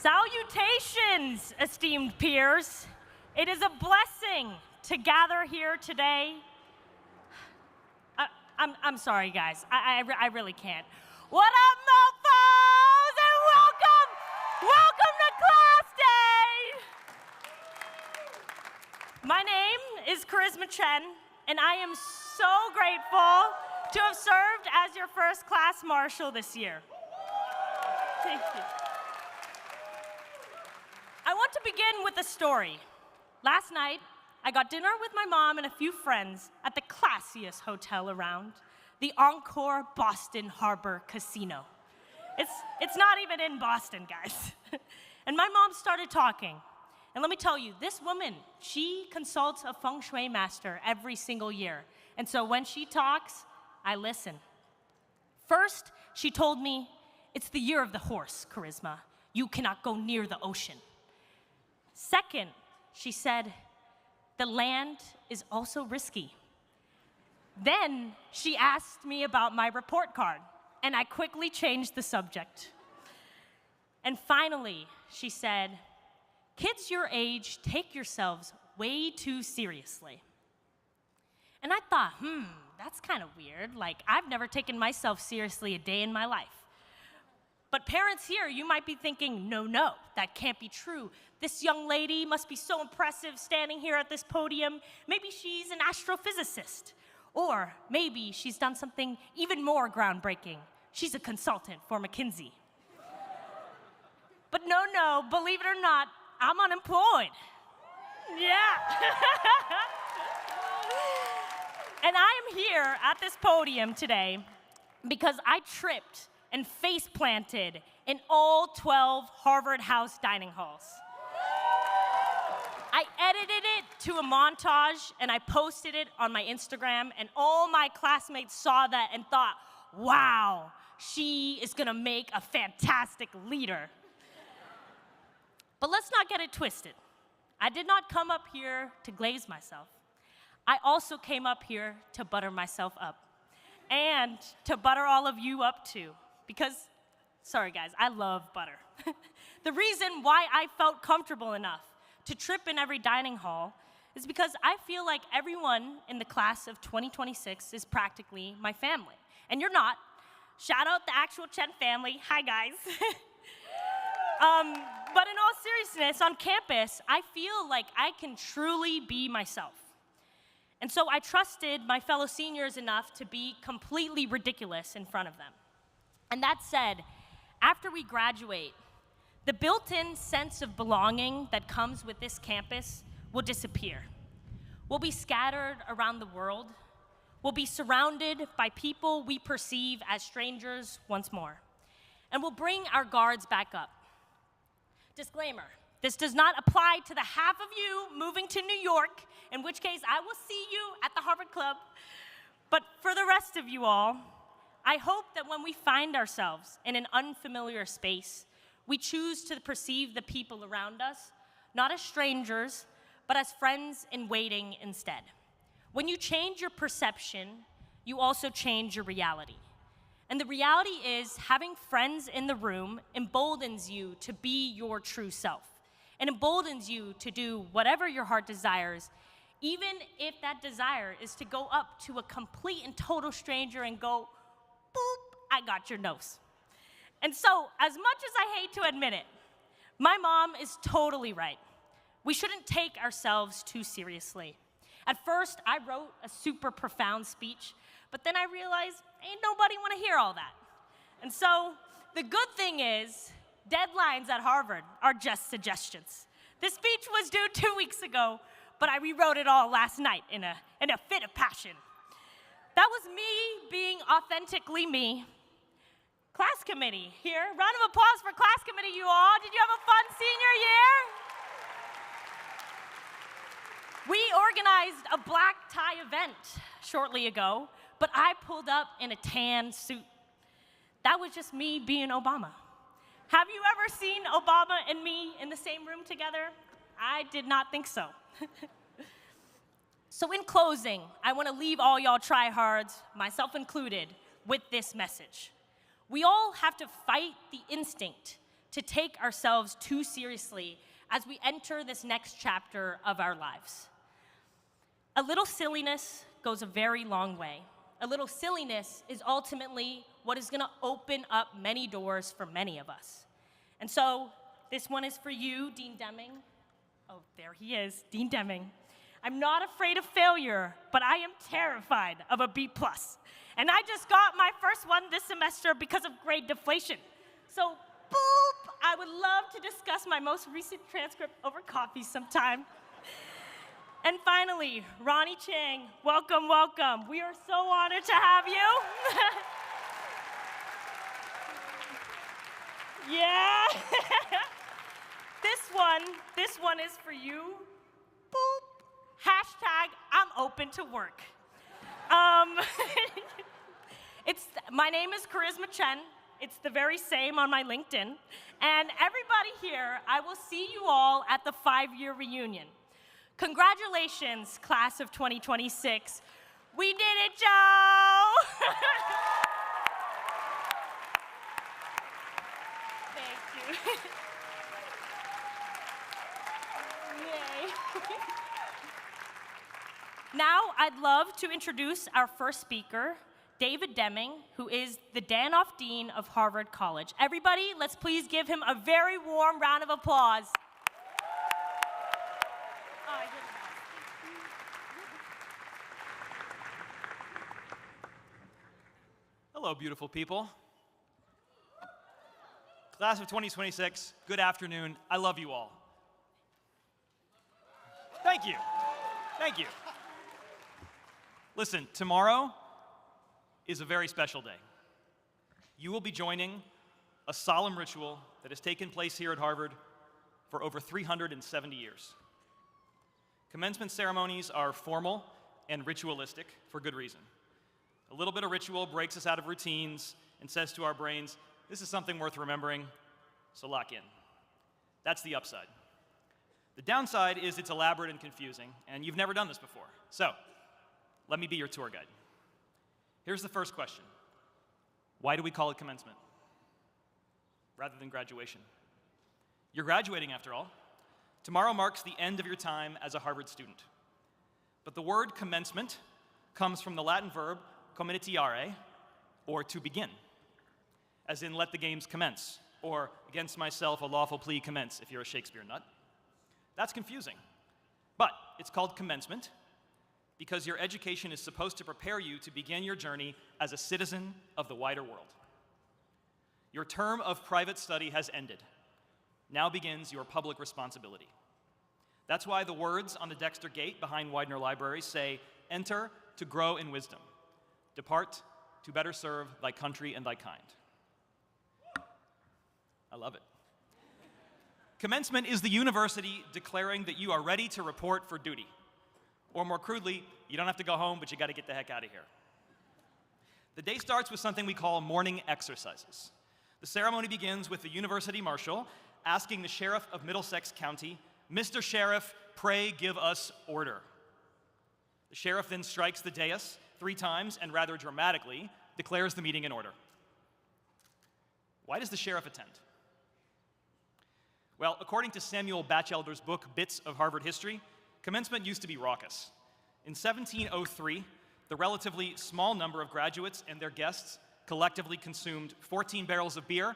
Salutations, esteemed peers. It is a blessing to gather here today. I'm sorry, guys. I really can't. What up, mofos, and welcome! Welcome to Class Day! My name is Charisma Chen, and I am so grateful to have served as your first class marshal this year. Thank you. I want to begin with a story. Last night, I got dinner with my mom and a few friends at the classiest hotel around, the Encore Boston Harbor Casino. It's not even in Boston, guys. And my mom started talking. And let me tell you, this woman, she consults a feng shui master every single year. And so when she talks, I listen. First, she told me, it's the year of the horse, Charisma. You cannot go near the ocean. Second, she said, the land is also risky. Then she asked me about my report card, and I quickly changed the subject. And finally, she said, kids your age take yourselves way too seriously. And I thought, that's kind of weird. Like, I've never taken myself seriously a day in my life. But parents here, you might be thinking, no, that can't be true. This young lady must be so impressive standing here at this podium. Maybe she's an astrophysicist. Or maybe she's done something even more groundbreaking. She's a consultant for McKinsey. But no, believe it or not, I'm unemployed. Yeah. And I am here at this podium today because I tripped and face planted in all 12 Harvard House dining halls. I edited it to a montage and I posted it on my Instagram, and all my classmates saw that and thought, wow, she is gonna make a fantastic leader. But let's not get it twisted. I did not come up here to glaze myself. I also came up here to butter myself up, and to butter all of you up too. Because, sorry guys, I love butter. The reason why I felt comfortable enough to trip in every dining hall is because I feel like everyone in the class of 2026 is practically my family. And you're not. Shout out the actual Chen family. Hi, guys. But in all seriousness, on campus, I feel like I can truly be myself. And so I trusted my fellow seniors enough to be completely ridiculous in front of them. And that said, after we graduate, the built-in sense of belonging that comes with this campus will disappear. We'll be scattered around the world. We'll be surrounded by people we perceive as strangers once more. And we'll bring our guards back up. Disclaimer, this does not apply to the half of you moving to New York, in which case I will see you at the Harvard Club. But for the rest of you all, I hope that when we find ourselves in an unfamiliar space, we choose to perceive the people around us, not as strangers, but as friends in waiting instead. When you change your perception, you also change your reality. And the reality is, having friends in the room emboldens you to be your true self, and emboldens you to do whatever your heart desires, even if that desire is to go up to a complete and total stranger and go, boop, I got your nose. And so, as much as I hate to admit it, my mom is totally right. We shouldn't take ourselves too seriously. At first, I wrote a super profound speech, but then I realized ain't nobody want to hear all that. And so, the good thing is, deadlines at Harvard are just suggestions. This speech was due 2 weeks ago, but I rewrote it all last night in a fit of passion. That was me being authentically me. Class committee here. Round of applause for class committee, you all. Did you have a fun senior year? We organized a black tie event shortly ago, but I pulled up in a tan suit. That was just me being Obama. Have you ever seen Obama and me in the same room together? I did not think so. So in closing, I want to leave all y'all tryhards, myself included, with this message. We all have to fight the instinct to take ourselves too seriously as we enter this next chapter of our lives. A little silliness goes a very long way. A little silliness is ultimately what is going to open up many doors for many of us. And so this one is for you, Dean Deming. Oh, there he is, Dean Deming. I'm not afraid of failure, but I am terrified of a B+. And I just got my first one this semester because of grade deflation. So, boop, I would love to discuss my most recent transcript over coffee sometime. And finally, Ronnie Chang, welcome, welcome. We are so honored to have you. Yeah. This one is for you. Boop. Hashtag, I'm open to work. My name is Charisma Chen. It's the very same on my LinkedIn. And everybody here, I will see you all at the 5-year reunion. Congratulations, class of 2026. We did it, Joe! Thank you. Yay. Now, I'd love to introduce our first speaker, David Deming, who is the Danoff Dean of Harvard College. Everybody, let's please give him a very warm round of applause. Hello, beautiful people. Class of 2026, good afternoon. I love you all. Thank you. Thank you. Listen, tomorrow is a very special day. You will be joining a solemn ritual that has taken place here at Harvard for over 370 years. Commencement ceremonies are formal and ritualistic for good reason. A little bit of ritual breaks us out of routines and says to our brains, this is something worth remembering, so lock in. That's the upside. The downside is it's elaborate and confusing, and you've never done this before. So, let me be your tour guide. Here's the first question. Why do we call it commencement rather than graduation? You're graduating, after all. Tomorrow marks the end of your time as a Harvard student. But the word commencement comes from the Latin verb commentiare, or to begin, as in let the games commence, or against myself a lawful plea commence, if you're a Shakespeare nut. That's confusing. But it's called commencement because your education is supposed to prepare you to begin your journey as a citizen of the wider world. Your term of private study has ended. Now begins your public responsibility. That's why the words on the Dexter Gate behind Widener Library say, enter to grow in wisdom. Depart to better serve thy country and thy kind. I love it. Commencement is the university declaring that you are ready to report for duty. Or more crudely, you don't have to go home, but you got to get the heck out of here. The day starts with something we call morning exercises. The ceremony begins with the university marshal asking the sheriff of Middlesex County, Mr. Sheriff, pray give us order. The sheriff then strikes the dais 3 times and rather dramatically declares the meeting in order. Why does the sheriff attend? Well, according to Samuel Batchelder's book, Bits of Harvard History, commencement used to be raucous. In 1703, the relatively small number of graduates and their guests collectively consumed 14 barrels of beer,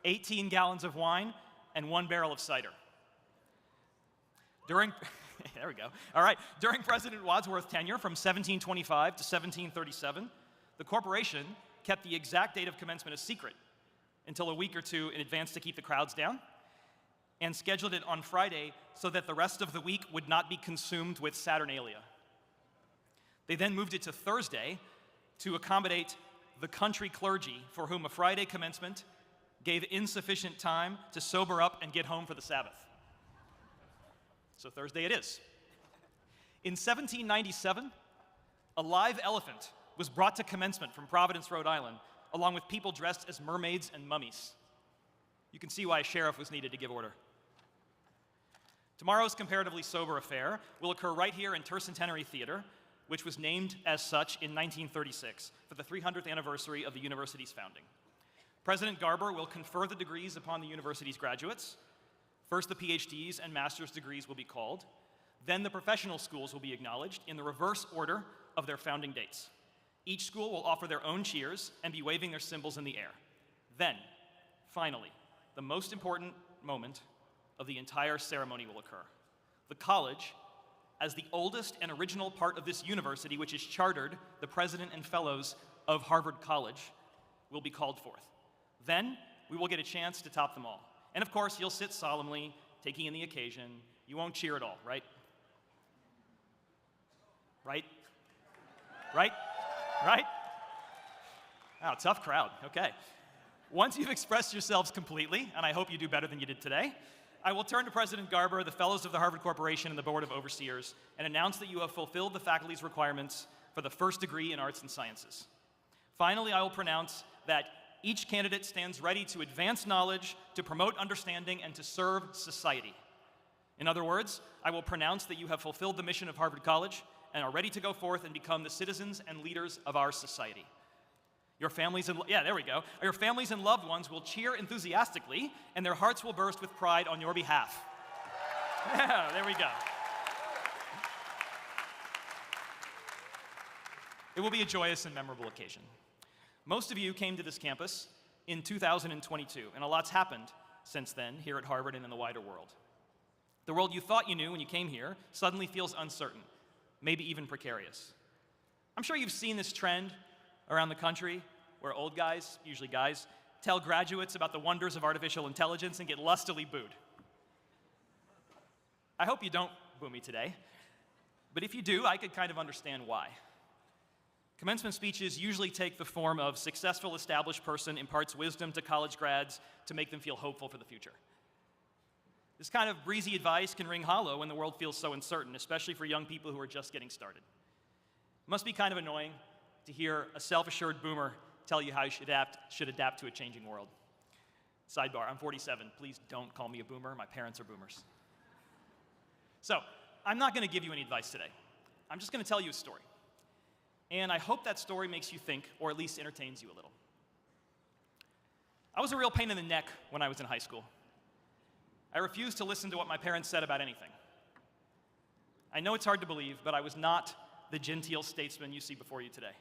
18 gallons of wine, and 1 barrel of cider. There we go. All right. During President Wadsworth's tenure from 1725 to 1737, the corporation kept the exact date of commencement a secret until a week or two in advance to keep the crowds down, and scheduled it on Friday so that the rest of the week would not be consumed with Saturnalia. They then moved it to Thursday to accommodate the country clergy for whom a Friday commencement gave insufficient time to sober up and get home for the Sabbath. So Thursday it is. In 1797, a live elephant was brought to commencement from Providence, Rhode Island, along with people dressed as mermaids and mummies. You can see why a sheriff was needed to give order. Tomorrow's comparatively sober affair will occur right here in Tercentenary Theater, which was named as such in 1936 for the 300th anniversary of the university's founding. President Garber will confer the degrees upon the university's graduates. First, the PhDs and master's degrees will be called. Then the professional schools will be acknowledged in the reverse order of their founding dates. Each school will offer their own cheers and be waving their symbols in the air. Then, finally, the most important moment of the entire ceremony will occur. The college, as the oldest and original part of this university, which is chartered the president and fellows of Harvard College, will be called forth. Then, we will get a chance to top them all. And of course, you'll sit solemnly, taking in the occasion. You won't cheer at all, right? Right? Right? Right? Wow, tough crowd. Okay. Once you've expressed yourselves completely, and I hope you do better than you did today, I will turn to President Garber, the fellows of the Harvard Corporation, and the Board of Overseers, and announce that you have fulfilled the faculty's requirements for the first degree in arts and sciences. Finally, I will pronounce that each candidate stands ready to advance knowledge, to promote understanding, and to serve society. In other words, I will pronounce that you have fulfilled the mission of Harvard College and are ready to go forth and become the citizens and leaders of our society. Your families and Your families and loved ones will cheer enthusiastically, and their hearts will burst with pride on your behalf. Yeah, there we go. It will be a joyous and memorable occasion. Most of you came to this campus in 2022, and a lot's happened since then here at Harvard and in the wider world. The world you thought you knew when you came here suddenly feels uncertain, maybe even precarious. I'm sure you've seen this trend around the country where old guys, usually guys, tell graduates about the wonders of artificial intelligence and get lustily booed. I hope you don't boo me today, but if you do, I could kind of understand why. Commencement speeches usually take the form of successful established person imparts wisdom to college grads to make them feel hopeful for the future. This kind of breezy advice can ring hollow when the world feels so uncertain, especially for young people who are just getting started. It must be kind of annoying to hear a self-assured boomer tell you how you should adapt to a changing world. Sidebar, I'm 47. Please don't call me a boomer. My parents are boomers. So, I'm not going to give you any advice today. I'm just going to tell you a story. And I hope that story makes you think, or at least entertains you a little. I was a real pain in the neck when I was in high school. I refused to listen to what my parents said about anything. I know it's hard to believe, but I was not the genteel statesman you see before you today.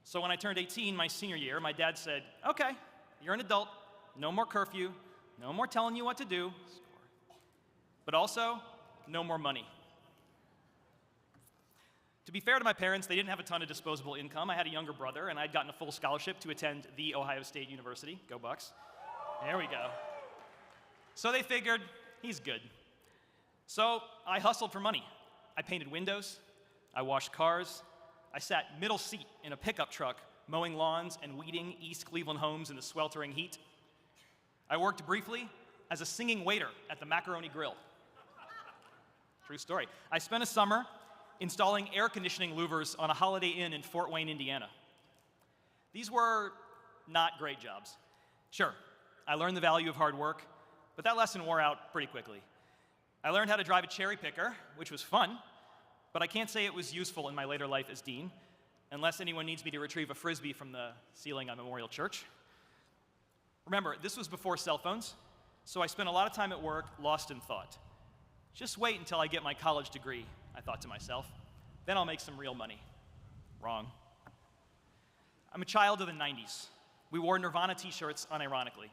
So when I turned 18, my senior year, my dad said, "Okay, you're an adult, no more curfew, no more telling you what to do, but also no more money." To be fair to my parents, they didn't have a ton of disposable income. I had a younger brother, and I'd gotten a full scholarship to attend The Ohio State University. Go Bucks. There we go. So they figured, he's good. So I hustled for money. I painted windows. I washed cars. I sat middle seat in a pickup truck, mowing lawns and weeding East Cleveland homes in the sweltering heat. I worked briefly as a singing waiter at the Macaroni Grill. True story. I spent a summer installing air conditioning louvers on a Holiday Inn in Fort Wayne, Indiana. These were not great jobs. Sure, I learned the value of hard work, but that lesson wore out pretty quickly. I learned how to drive a cherry picker, which was fun, but I can't say it was useful in my later life as dean, unless anyone needs me to retrieve a Frisbee from the ceiling on Memorial Church. Remember, this was before cell phones, so I spent a lot of time at work lost in thought. Just wait until I get my college degree, I thought to myself. Then I'll make some real money. Wrong. I'm a child of the 90s. We wore Nirvana t-shirts unironically.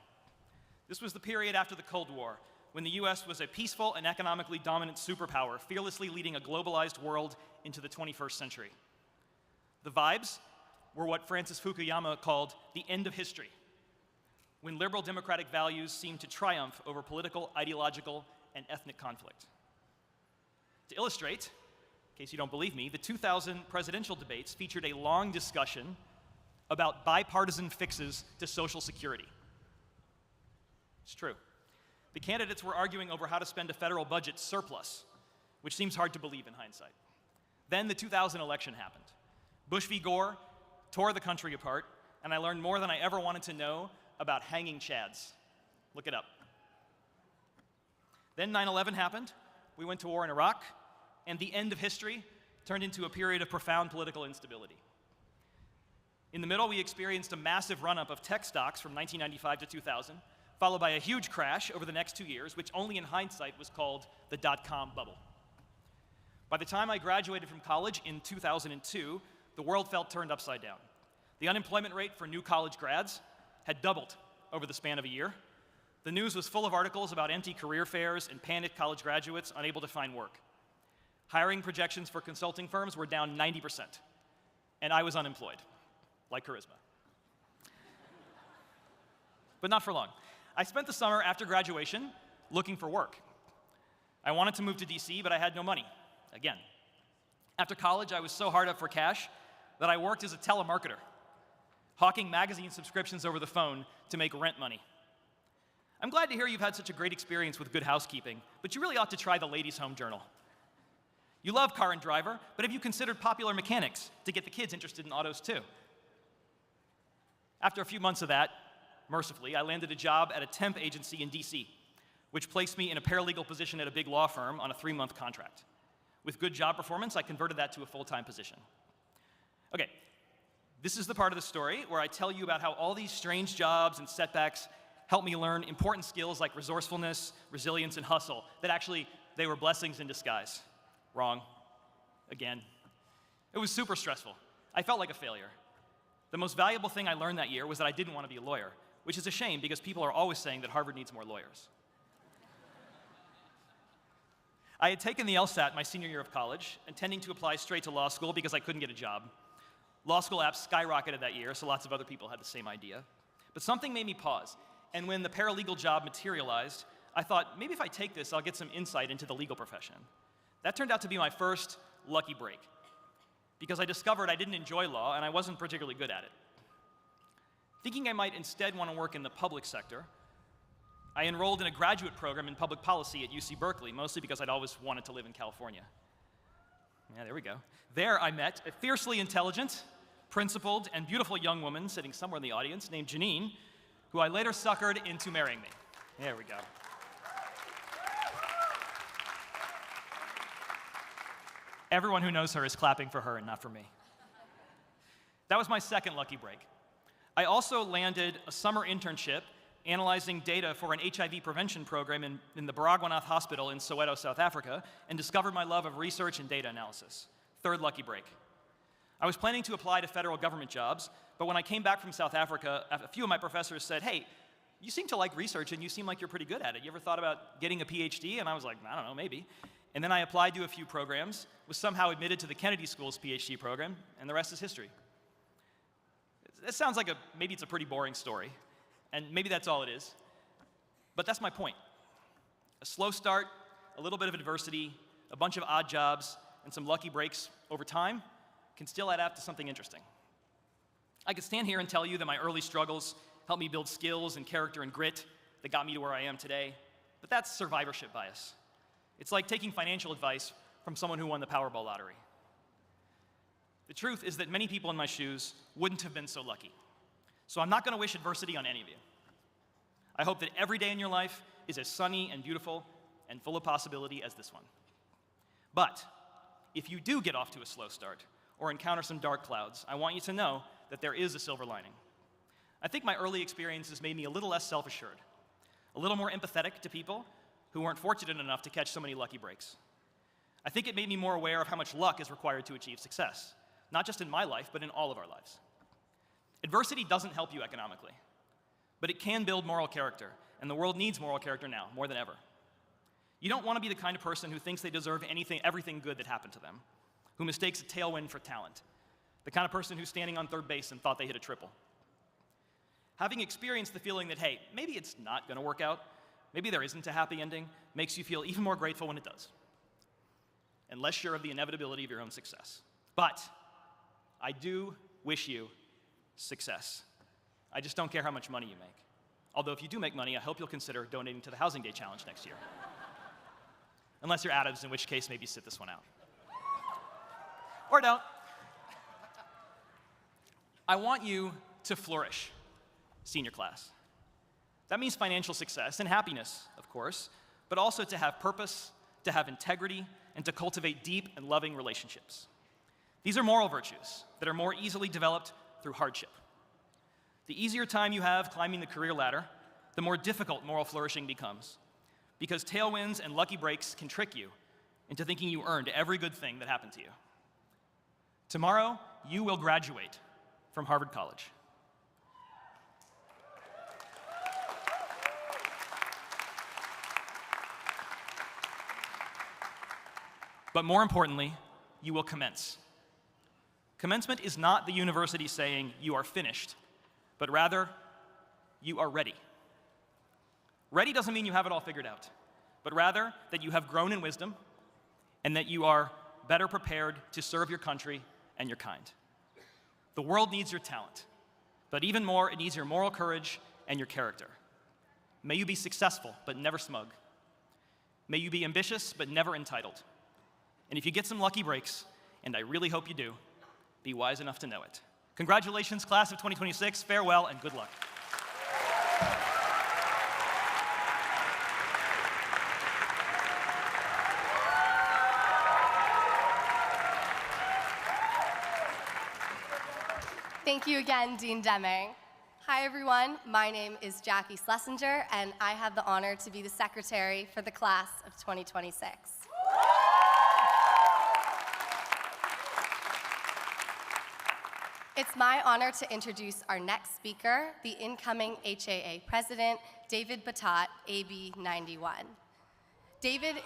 This was the period after the Cold War, when the US was a peaceful and economically dominant superpower, fearlessly leading a globalized world into the 21st century. The vibes were what Francis Fukuyama called the end of history, when liberal democratic values seemed to triumph over political, ideological, and ethnic conflict. To illustrate, in case you don't believe me, the 2000 presidential debates featured a long discussion about bipartisan fixes to Social Security. It's true. The candidates were arguing over how to spend a federal budget surplus, which seems hard to believe in hindsight. Then the 2000 election happened. Bush v. Gore tore the country apart, and I learned more than I ever wanted to know about hanging chads. Look it up. Then 9/11 happened. We went to war in Iraq, and the end of history turned into a period of profound political instability. In the middle, we experienced a massive run-up of tech stocks from 1995 to 2000, followed by a huge crash over the next 2 years, which only in hindsight was called the dot-com bubble. By the time I graduated from college in 2002, the world felt turned upside down. The unemployment rate for new college grads had doubled over the span of a year. The news was full of articles about empty career fairs and panicked college graduates unable to find work. Hiring projections for consulting firms were down 90%, and I was unemployed, like charisma. But not for long. I spent the summer after graduation looking for work. I wanted to move to DC, but I had no money, again. After college, I was so hard up for cash that I worked as a telemarketer, hawking magazine subscriptions over the phone to make rent money. I'm glad to hear you've had such a great experience with Good Housekeeping, but you really ought to try the Ladies' Home Journal. You love Car and Driver, but have you considered Popular Mechanics to get the kids interested in autos too? After a few months of that, mercifully, I landed a job at a temp agency in DC, which placed me in a paralegal position at a big law firm on a 3-month contract. With good job performance, I converted that to a full-time position. Okay, this is the part of the story where I tell you about how all these strange jobs and setbacks helped me learn important skills like resourcefulness, resilience, and hustle, that actually, they were blessings in disguise. Wrong. Again. It was super stressful. I felt like a failure. The most valuable thing I learned that year was that I didn't want to be a lawyer, which is a shame because people are always saying that Harvard needs more lawyers. I had taken the LSAT my senior year of college, intending to apply straight to law school because I couldn't get a job. Law school apps skyrocketed that year, so lots of other people had the same idea. But something made me pause, and when the paralegal job materialized, I thought, maybe if I take this, I'll get some insight into the legal profession. That turned out to be my first lucky break, because I discovered I didn't enjoy law and I wasn't particularly good at it. Thinking I might instead want to work in the public sector, I enrolled in a graduate program in public policy at UC Berkeley, mostly because I'd always wanted to live in California. Yeah, there we go. There I met a fiercely intelligent, principled, and beautiful young woman sitting somewhere in the audience named Janine, who I later suckered into marrying me. There we go. Everyone who knows her is clapping for her and not for me. That was my second lucky break. I also landed a summer internship analyzing data for an HIV prevention program in the Baragwanath Hospital in Soweto, South Africa, and discovered my love of research and data analysis. Third lucky break. I was planning to apply to federal government jobs, but when I came back from South Africa, a few of my professors said, hey, you seem to like research and you seem like you're pretty good at it. You ever thought about getting a PhD? And I was like, I don't know, maybe. And then I applied to a few programs, was somehow admitted to the Kennedy School's PhD program, and the rest is history. It sounds like maybe it's a pretty boring story, and maybe that's all it is, but that's my point. A slow start, a little bit of adversity, a bunch of odd jobs, and some lucky breaks over time can still add up to something interesting. I could stand here and tell you that my early struggles helped me build skills and character and grit that got me to where I am today, but that's survivorship bias. It's like taking financial advice from someone who won the Powerball lottery. The truth is that many people in my shoes wouldn't have been so lucky. So I'm not going to wish adversity on any of you. I hope that every day in your life is as sunny and beautiful and full of possibility as this one. But if you do get off to a slow start or encounter some dark clouds, I want you to know that there is a silver lining. I think my early experiences made me a little less self-assured, a little more empathetic to people who weren't fortunate enough to catch so many lucky breaks. I think it made me more aware of how much luck is required to achieve success, not just in my life, but in all of our lives. Adversity doesn't help you economically, but it can build moral character, and the world needs moral character now, more than ever. You don't want to be the kind of person who thinks they deserve everything good that happened to them, who mistakes a tailwind for talent, the kind of person who's standing on third base and thought they hit a triple. Having experienced the feeling that, hey, maybe it's not going to work out, maybe there isn't a happy ending, makes you feel even more grateful when it does, and less sure of the inevitability of your own success. But I do wish you success. I just don't care how much money you make. Although if you do make money, I hope you'll consider donating to the Housing Day Challenge next year. Unless you're Adams, in which case maybe sit this one out. Or don't. I want you to flourish, senior class. That means financial success and happiness, of course, but also to have purpose, to have integrity, and to cultivate deep and loving relationships. These are moral virtues that are more easily developed through hardship. The easier time you have climbing the career ladder, the more difficult moral flourishing becomes, because tailwinds and lucky breaks can trick you into thinking you earned every good thing that happened to you. Tomorrow, you will graduate from Harvard College. But more importantly, you will commence. Commencement is not the university saying you are finished, but rather, you are ready. Ready doesn't mean you have it all figured out, but rather that you have grown in wisdom and that you are better prepared to serve your country and your kind. The world needs your talent, but even more, it needs your moral courage and your character. May you be successful, but never smug. May you be ambitious, but never entitled. And if you get some lucky breaks, and I really hope you do, be wise enough to know it. Congratulations, class of 2026. Farewell and good luck. Thank you again, Dean Deming. Hi, everyone. My name is Jackie Schlesinger, and I have the honor to be the secretary for the class of 2026. It's my honor to introduce our next speaker, the incoming HAA president, David Batat, AB 91. David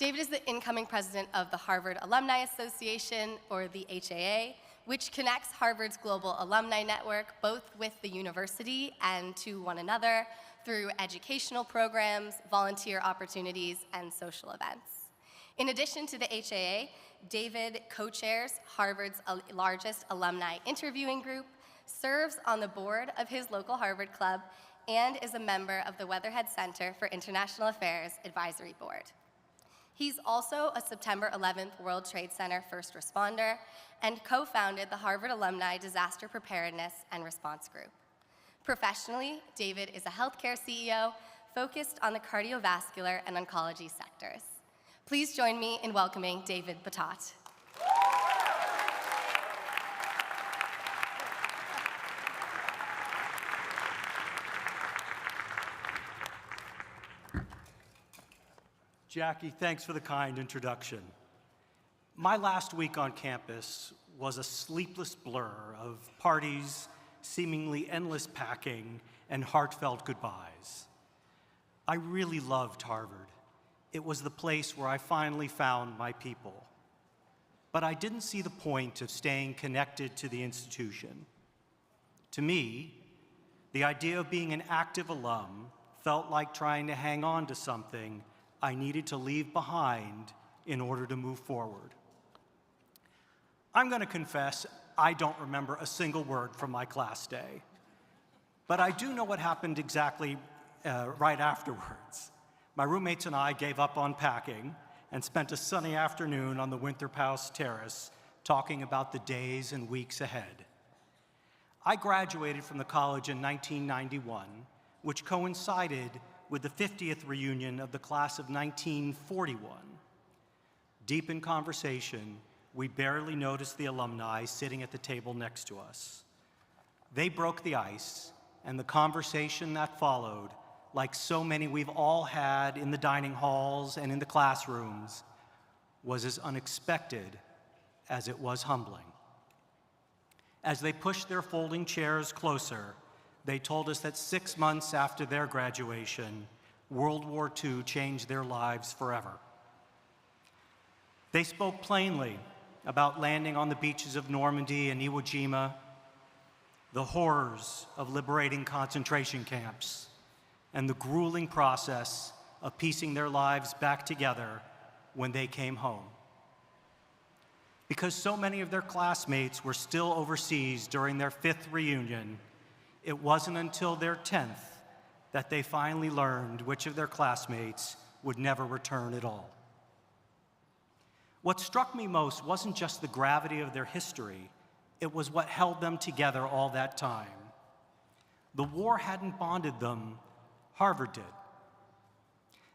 is the incoming president of the Harvard Alumni Association, or the HAA, which connects Harvard's global alumni network both with the university and to one another through educational programs, volunteer opportunities, and social events. In addition to the HAA, David co-chairs Harvard's largest alumni interviewing group, serves on the board of his local Harvard Club, and is a member of the Weatherhead Center for International Affairs Advisory Board. He's also a September 11th World Trade Center first responder and co-founded the Harvard Alumni Disaster Preparedness and Response Group. Professionally, David is a healthcare CEO focused on the cardiovascular and oncology sectors. Please join me in welcoming David Batat. Jackie, thanks for the kind introduction. My last week on campus was a sleepless blur of parties, seemingly endless packing, and heartfelt goodbyes. I really loved Harvard. It was the place where I finally found my people. But I didn't see the point of staying connected to the institution. To me, the idea of being an active alum felt like trying to hang on to something I needed to leave behind in order to move forward. I'm going to confess, I don't remember a single word from my class day. But I do know what happened exactly right afterwards. My roommates and I gave up on packing and spent a sunny afternoon on the Winterpaus Terrace talking about the days and weeks ahead. I graduated from the college in 1991, which coincided with the 50th reunion of the class of 1941. Deep in conversation, we barely noticed the alumni sitting at the table next to us. They broke the ice, and the conversation that followed, like so many we've all had in the dining halls and in the classrooms, was as unexpected as it was humbling. As they pushed their folding chairs closer, they told us that 6 months after their graduation, World War II changed their lives forever. They spoke plainly about landing on the beaches of Normandy and Iwo Jima, the horrors of liberating concentration camps, and the grueling process of piecing their lives back together when they came home. Because so many of their classmates were still overseas during their 5th reunion, it wasn't until their 10th that they finally learned which of their classmates would never return at all. What struck me most wasn't just the gravity of their history, it was what held them together all that time. The war hadn't bonded them, Harvard did.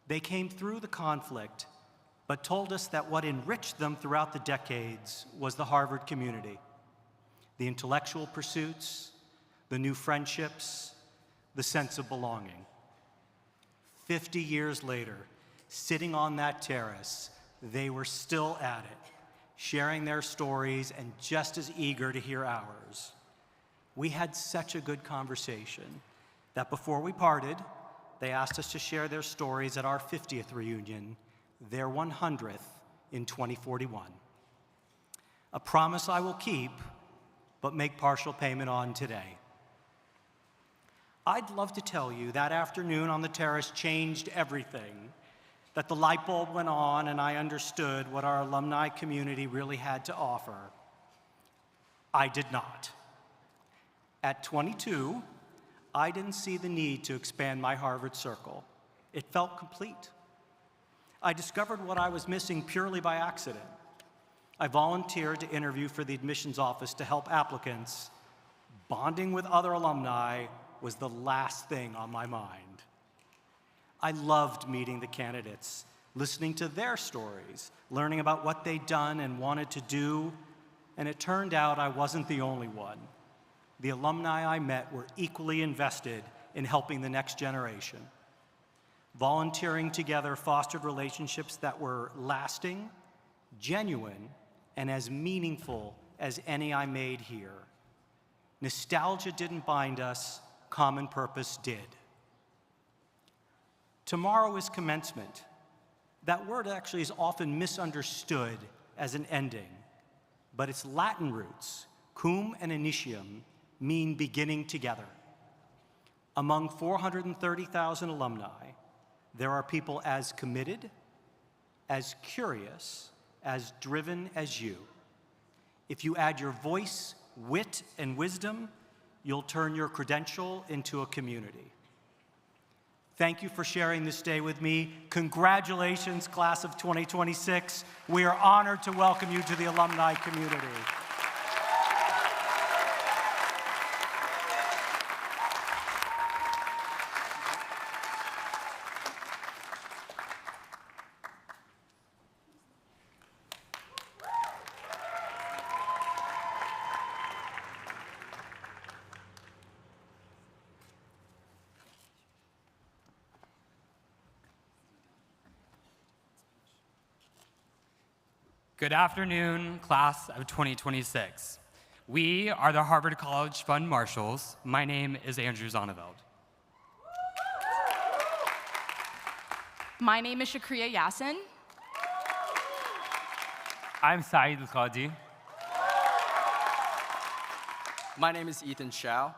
They came through the conflict, but told us that what enriched them throughout the decades was the Harvard community. The intellectual pursuits, the new friendships, the sense of belonging. 50 years later, sitting on that terrace, they were still at it, sharing their stories and just as eager to hear ours. We had such a good conversation that before we parted, they asked us to share their stories at our 50th reunion, their 100th in 2041. A promise I will keep, but make partial payment on today. I'd love to tell you that afternoon on the terrace changed everything, that the light bulb went on and I understood what our alumni community really had to offer. I did not. At 22, I didn't see the need to expand my Harvard circle. It felt complete. I discovered what I was missing purely by accident. I volunteered to interview for the admissions office to help applicants. Bonding with other alumni was the last thing on my mind. I loved meeting the candidates, listening to their stories, learning about what they'd done and wanted to do, and it turned out I wasn't the only one. The alumni I met were equally invested in helping the next generation. Volunteering together fostered relationships that were lasting, genuine, and as meaningful as any I made here. Nostalgia didn't bind us, common purpose did. Tomorrow is commencement. That word actually is often misunderstood as an ending, but its Latin roots, cum and initium, mean beginning together. Among 430,000 alumni, there are people as committed, as curious, as driven as you. If you add your voice, wit, and wisdom, you'll turn your credential into a community. Thank you for sharing this day with me. Congratulations, class of 2026. We are honored to welcome you to the alumni community. Good afternoon, class of 2026. We are the Harvard College Fund Marshals. My name is Andrew Zonneveld. My name is Shakriya Yassin. I'm Saeed Al-Qadi. My name is Ethan Shao.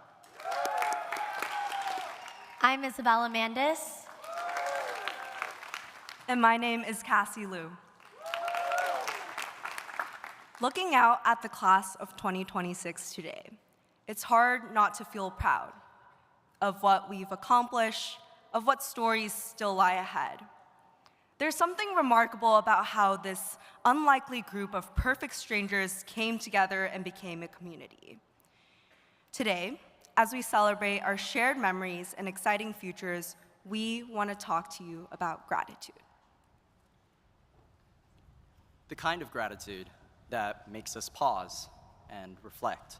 I'm Isabella Mandis. And my name is Cassie Liu. Looking out at the class of 2026 today, it's hard not to feel proud of what we've accomplished, of what stories still lie ahead. There's something remarkable about how this unlikely group of perfect strangers came together and became a community. Today, as we celebrate our shared memories and exciting futures, we want to talk to you about gratitude. The kind of gratitude that makes us pause and reflect.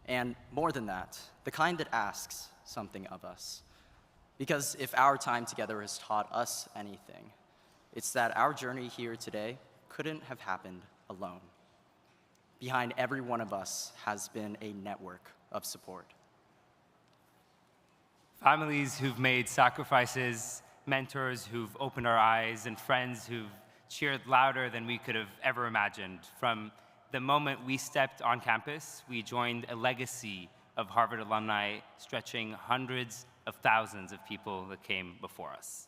And more than that, the kind that asks something of us. Because if our time together has taught us anything, it's that our journey here today couldn't have happened alone. Behind every one of us has been a network of support. Families who've made sacrifices, mentors who've opened our eyes, and friends who've cheered louder than we could have ever imagined. From the moment we stepped on campus, we joined a legacy of Harvard alumni stretching hundreds of thousands of people that came before us.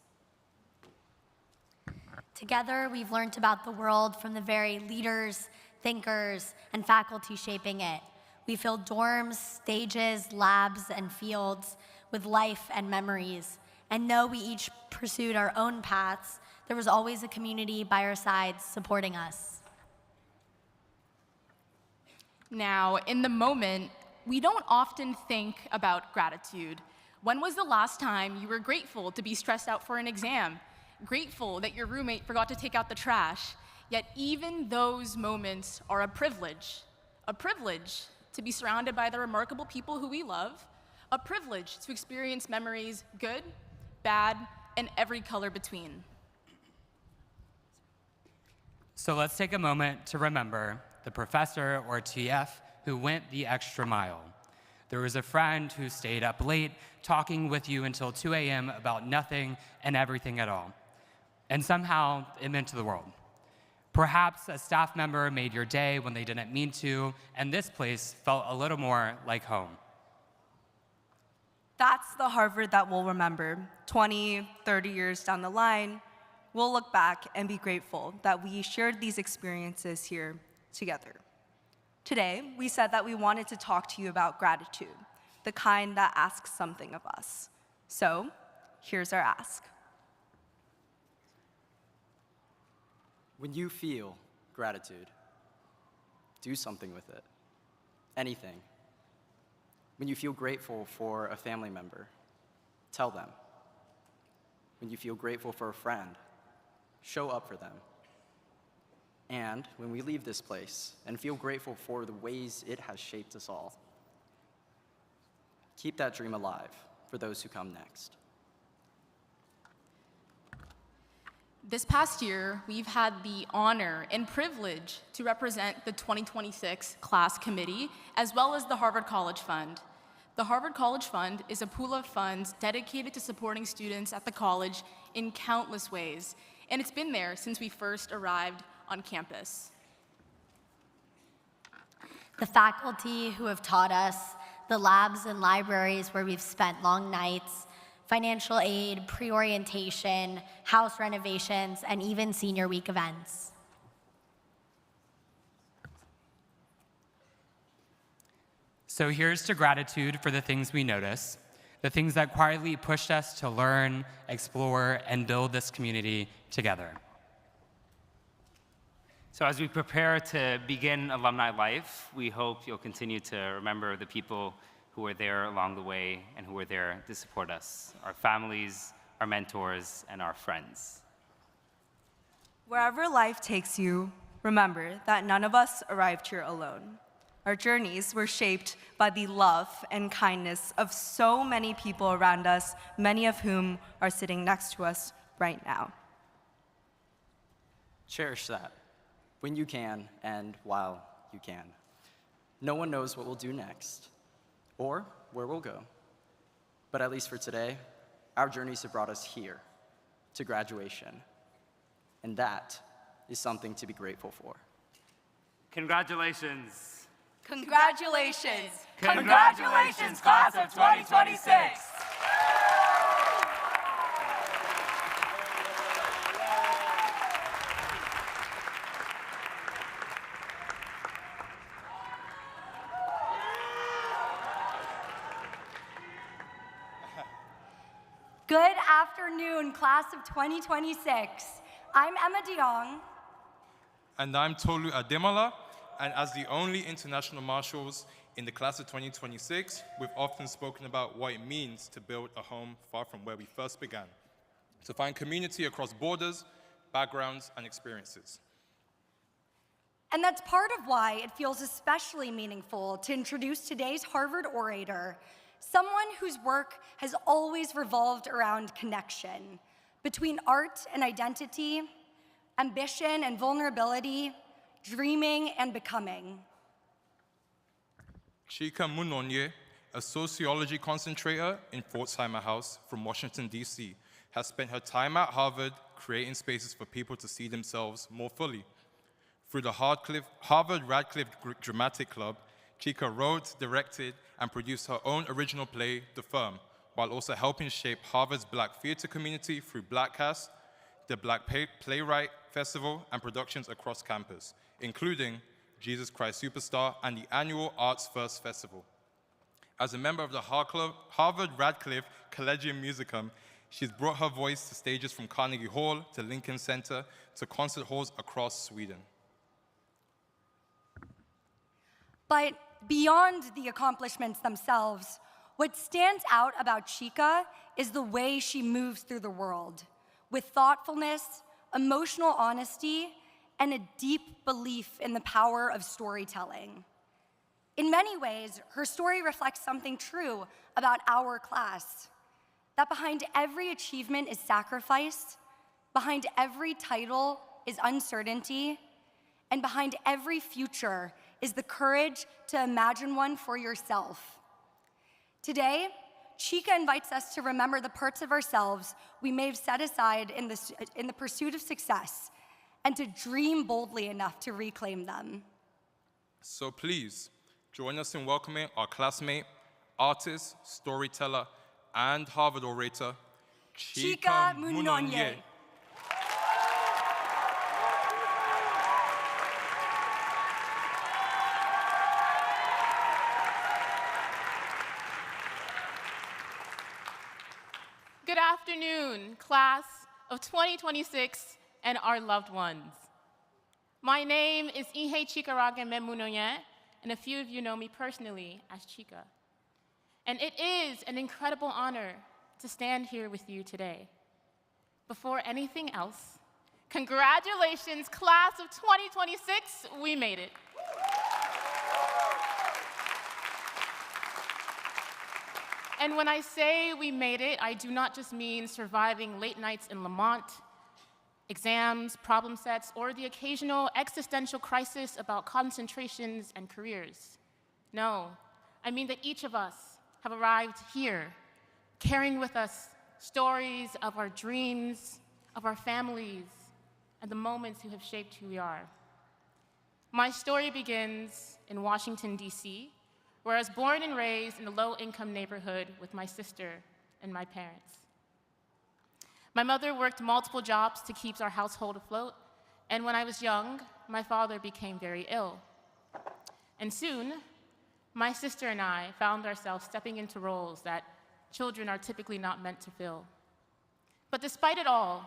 Together, we've learned about the world from the very leaders, thinkers, and faculty shaping it. We filled dorms, stages, labs, and fields with life and memories. And though we each pursued our own paths, there was always a community by our sides supporting us. Now, in the moment, we don't often think about gratitude. When was the last time you were grateful to be stressed out for an exam? grateful that your roommate forgot to take out the trash. Yet even those moments are a privilege to be surrounded by the remarkable people who we love, a privilege to experience memories, good, bad, and every color between. So let's take a moment to remember the professor or TF who went the extra mile. There was a friend who stayed up late talking with you until 2 a.m. about nothing and everything at all. And somehow it meant to the world. Perhaps a staff member made your day when they didn't mean to, and this place felt a little more like home. That's the Harvard that we'll remember. 20, 30 years down the line, we'll look back and be grateful that we shared these experiences here together. Today, we said that we wanted to talk to you about gratitude, the kind that asks something of us. So, here's our ask. When you feel gratitude, do something with it. Anything. When you feel grateful for a family member, tell them. When you feel grateful for a friend, show up for them. And when we leave this place and feel grateful for the ways it has shaped us all, keep that dream alive for those who come next. This past year, we've had the honor and privilege to represent the 2026 class committee, as well as the Harvard College Fund. The Harvard College Fund is a pool of funds dedicated to supporting students at the college in countless ways, and it's been there since we first arrived on campus. The faculty who have taught us, the labs and libraries where we've spent long nights, financial aid, pre-orientation, house renovations, and even senior week events. So here's to gratitude for the things we notice, the things that quietly pushed us to learn, explore, and build this community together. So as we prepare to begin alumni life, we hope you'll continue to remember the people who were there along the way and who were there to support us, our families, our mentors, and our friends. Wherever life takes you, remember that none of us arrived here alone. Our journeys were shaped by the love and kindness of so many people around us, many of whom are sitting next to us right now. Cherish that when you can and while you can. No one knows what we'll do next or where we'll go. But at least for today, our journeys have brought us here to graduation. And that is something to be grateful for. Congratulations. Congratulations! Congratulations, class of 2026! Good afternoon, class of 2026. I'm Emma DeYoung. And I'm Tolu Ademola, and as the only international marshals in the class of 2026, we've often spoken about what it means to build a home far from where we first began, to find community across borders, backgrounds, and experiences. And that's part of why it feels especially meaningful to introduce today's Harvard orator, someone whose work has always revolved around connection between art and identity, ambition and vulnerability, dreaming and becoming. Chika Munonye, a sociology concentrator in Pforzheimer House from Washington, D.C., has spent her time at Harvard creating spaces for people to see themselves more fully. Through the Harvard-Radcliffe Dramatic Club, Chika wrote, directed, and produced her own original play, The Firm, while also helping shape Harvard's Black theater community through Blackcast, the Black Playwright Festival, and productions across campus, including Jesus Christ Superstar and the annual Arts First Festival. As a member of the Harvard-Radcliffe Collegium Musicum, she's brought her voice to stages from Carnegie Hall to Lincoln Center to concert halls across Sweden. But beyond the accomplishments themselves, what stands out about Chika is the way she moves through the world. with thoughtfulness, emotional honesty, and a deep belief in the power of storytelling. In many ways, her story reflects something true about our class, that behind every achievement is sacrifice, behind every title is uncertainty, and behind every future is the courage to imagine one for yourself. Today, Chika invites us to remember the parts of ourselves we may have set aside in the pursuit of success, and to dream boldly enough to reclaim them. So please, join us in welcoming our classmate, artist, storyteller, and Harvard orator, Chika Munonye. Good afternoon, class of 2026 and our loved ones. My name is Ihe Chikarage Memunoye, and a few of you know me personally as Chika. And it is an incredible honor to stand here with you today. Before anything else, congratulations, class of 2026, we made it. And when I say we made it, I do not just mean surviving late nights in Lamont, exams, problem sets, or the occasional existential crisis about concentrations and careers. No, I mean that each of us have arrived here, carrying with us stories of our dreams, of our families, and the moments who have shaped who we are. My story begins in Washington, D.C., where I was born and raised in a low-income neighborhood with my sister and my parents. My mother worked multiple jobs to keep our household afloat, and when I was young, my father became very ill. And soon, my sister and I found ourselves stepping into roles that children are typically not meant to fill. But despite it all,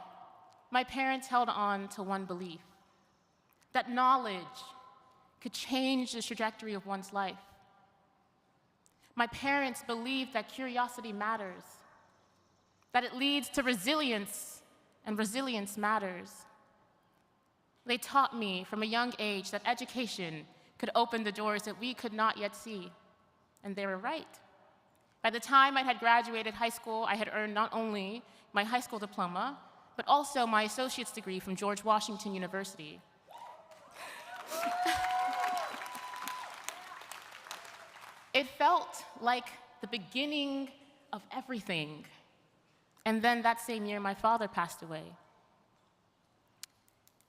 my parents held on to one belief, that knowledge could change the trajectory of one's life. My parents believed that curiosity matters, that it leads to resilience, and resilience matters. They taught me from a young age that education could open the doors that we could not yet see, and they were right. By the time I had graduated high school, I had earned not only my high school diploma, but also my associate's degree from George Washington University. It felt like the beginning of everything. And then that same year, my father passed away.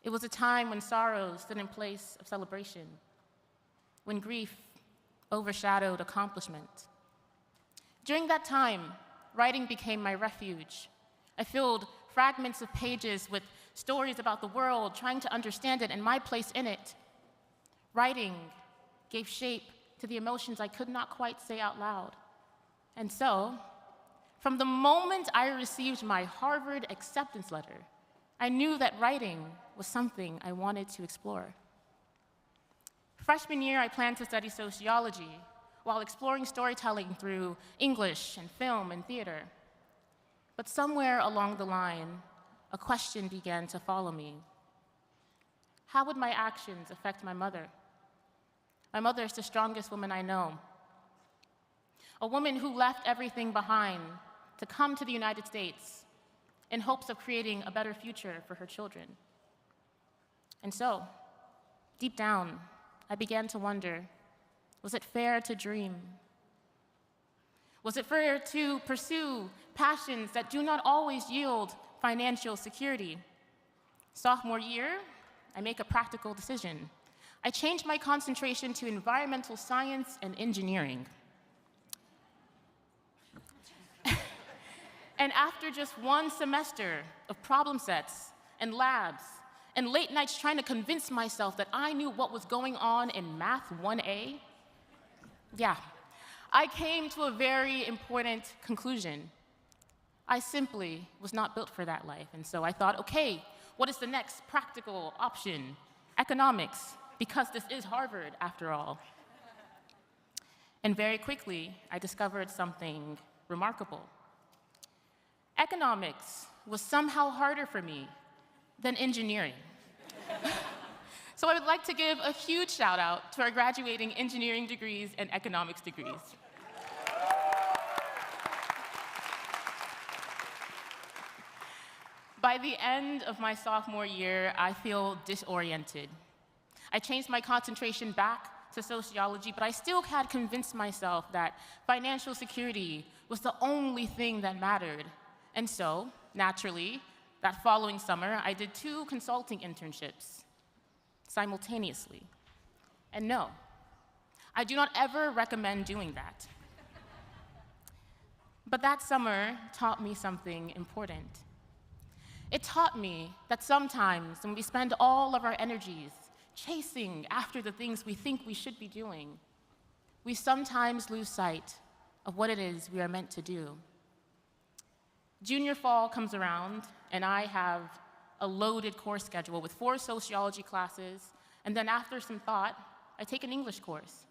It was a time when sorrow stood in place of celebration, when grief overshadowed accomplishment. During that time, writing became my refuge. I filled fragments of pages with stories about the world, trying to understand it and my place in it. Writing gave shape to the emotions I could not quite say out loud. And so, from the moment I received my Harvard acceptance letter, I knew that writing was something I wanted to explore. Freshman year, I planned to study sociology while exploring storytelling through English and film and theater. But somewhere along the line, a question began to follow me. How would my actions affect my mother? My mother is the strongest woman I know. A woman who left everything behind to come to the United States in hopes of creating a better future for her children. And so, deep down, I began to wonder, was it fair to dream? Was it fair to pursue passions that do not always yield financial security? Sophomore year, I make a practical decision. I changed my concentration to environmental science and engineering. And after just one semester of problem sets and labs and late nights trying to convince myself that I knew what was going on in Math 1A, I came to a very important conclusion. I simply was not built for that life. And so I thought, okay, what is the next practical option? Economics, because this is Harvard after all. And very quickly, I discovered something remarkable. Economics was somehow harder for me than engineering. So I would like to give a huge shout out to our graduating engineering degrees and economics degrees. By the end of my sophomore year, I feel disoriented. I changed my concentration back to sociology, but I still had convinced myself that financial security was the only thing that mattered. And so, naturally, that following summer, I did 2 consulting internships simultaneously. And no, I do not ever recommend doing that. But that summer taught me something important. It taught me that sometimes when we spend all of our energies chasing after the things we think we should be doing, we sometimes lose sight of what it is we are meant to do. Junior fall comes around, and I have a loaded course schedule with 4 sociology classes, and then after some thought, I take an English course.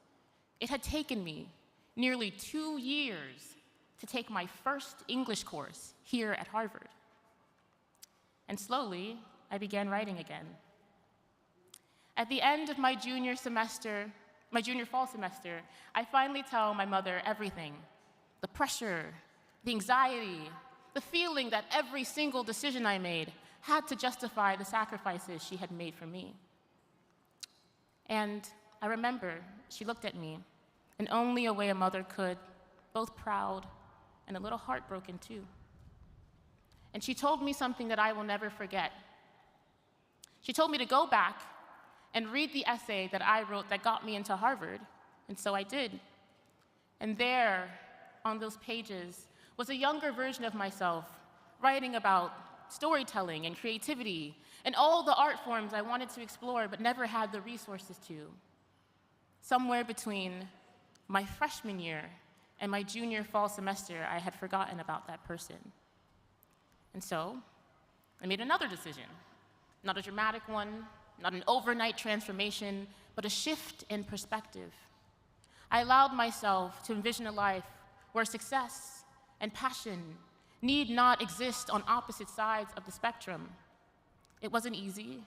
It had taken me nearly 2 years to take my first English course here at Harvard. And slowly, I began writing again. At the end of my junior fall semester, I finally tell my mother everything: the pressure, the anxiety, the feeling that every single decision I made had to justify the sacrifices she had made for me. And I remember she looked at me in only a way a mother could, both proud and a little heartbroken too. And she told me something that I will never forget. She told me to go back and read the essay that I wrote that got me into Harvard, and so I did. And there, on those pages, was a younger version of myself writing about storytelling and creativity and all the art forms I wanted to explore but never had the resources to. Somewhere between my freshman year and my junior fall semester, I had forgotten about that person. And so I made another decision, not a dramatic one, not an overnight transformation, but a shift in perspective. I allowed myself to envision a life where success and passion need not exist on opposite sides of the spectrum. It wasn't easy.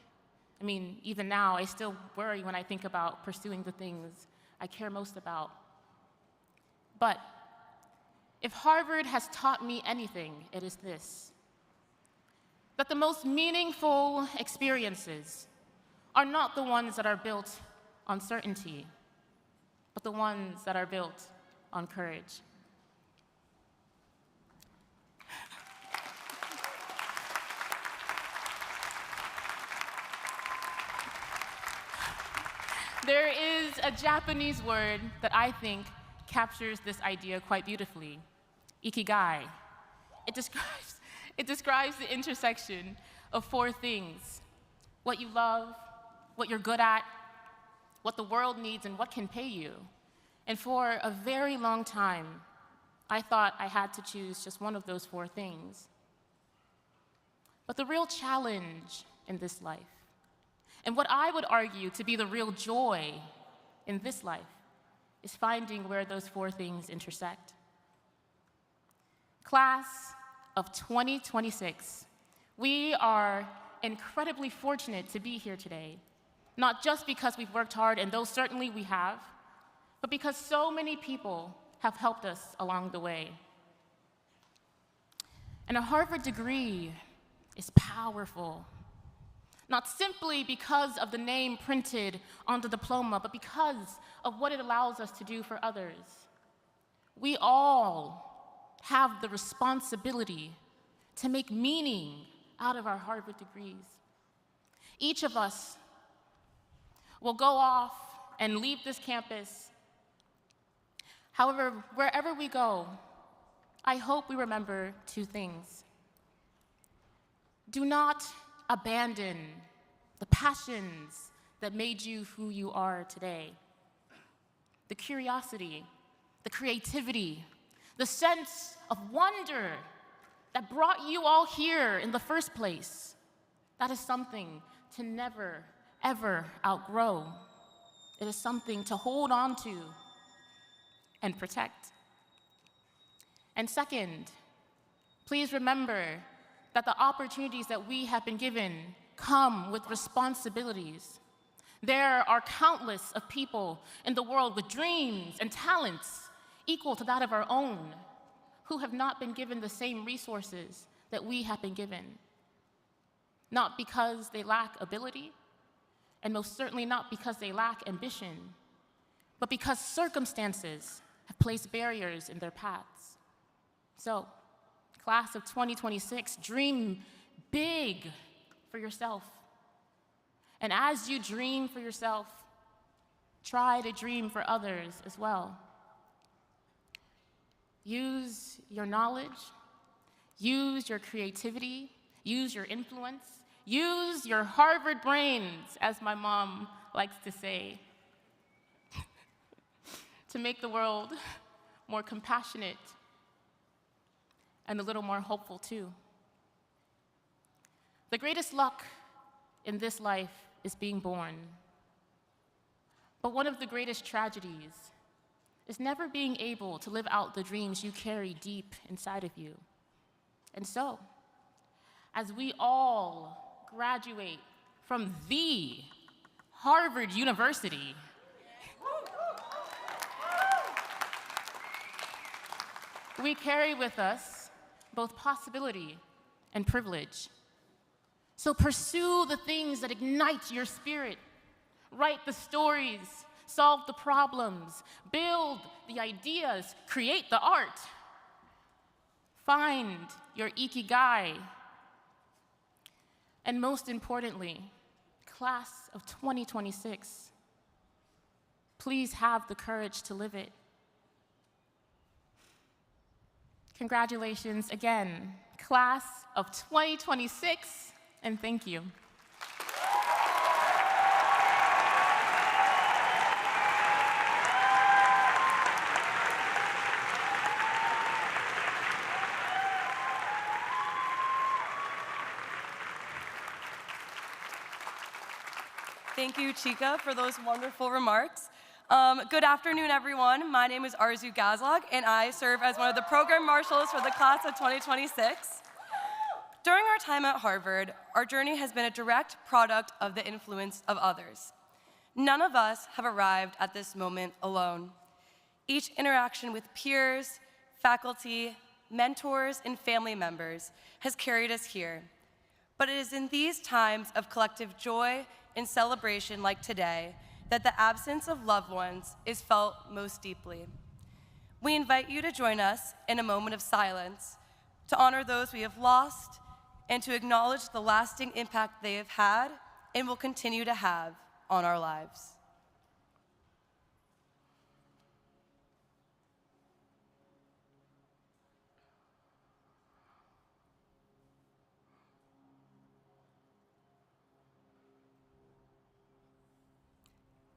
I mean, even now, I still worry when I think about pursuing the things I care most about. But if Harvard has taught me anything, it is this: that the most meaningful experiences are not the ones that are built on certainty, but the ones that are built on courage. There is a Japanese word that I think captures this idea quite beautifully: ikigai. It describes the intersection of 4 things: what you love, what you're good at, what the world needs, and what can pay you. And for a very long time, I thought I had to choose just one of those 4 things. But the real challenge in this life, and what I would argue to be the real joy in this life, is finding where those 4 things intersect. Class of 2026, we are incredibly fortunate to be here today, not just because we've worked hard, and though certainly we have, but because so many people have helped us along the way. And a Harvard degree is powerful, not simply because of the name printed on the diploma, but because of what it allows us to do for others. We all have the responsibility to make meaning out of our Harvard degrees. Each of us will go off and leave this campus. However, wherever we go, I hope we remember 2 things. Do not abandon the passions that made you who you are today. The curiosity, the creativity, the sense of wonder that brought you all here in the first place. That is something to never, ever outgrow. It is something to hold on to and protect. And second, Please remember that the opportunities that we have been given come with responsibilities. There are countless of people in the world with dreams and talents equal to that of our own who have not been given the same resources that we have been given. Not because they lack ability, and most certainly not because they lack ambition, but because circumstances have placed barriers in their paths. So, class of 2026, dream big for yourself. And as you dream for yourself, try to dream for others as well. Use your knowledge, use your creativity, use your influence, use your Harvard brains, as my mom likes to say, to make the world more compassionate and a little more hopeful too. The greatest luck in this life is being born. But one of the greatest tragedies is never being able to live out the dreams you carry deep inside of you. And so, as we all graduate from the Harvard University, we carry with us both possibility and privilege. So pursue the things that ignite your spirit. Write the stories, solve the problems, build the ideas, create the art. Find your ikigai. And most importantly, class of 2026, please have the courage to live it. Congratulations again, class of 2026, and thank you. Thank you, Chika, for those wonderful remarks. Good afternoon, everyone. My name is Arzu Gazlog, and I serve as one of the program marshals for the class of 2026. During our time at Harvard, our journey has been a direct product of the influence of others. None of us have arrived at this moment alone. Each interaction with peers, faculty, mentors, and family members has carried us here. But it is in these times of collective joy and celebration like today that the absence of loved ones is felt most deeply. We invite you to join us in a moment of silence to honor those we have lost and to acknowledge the lasting impact they have had and will continue to have on our lives.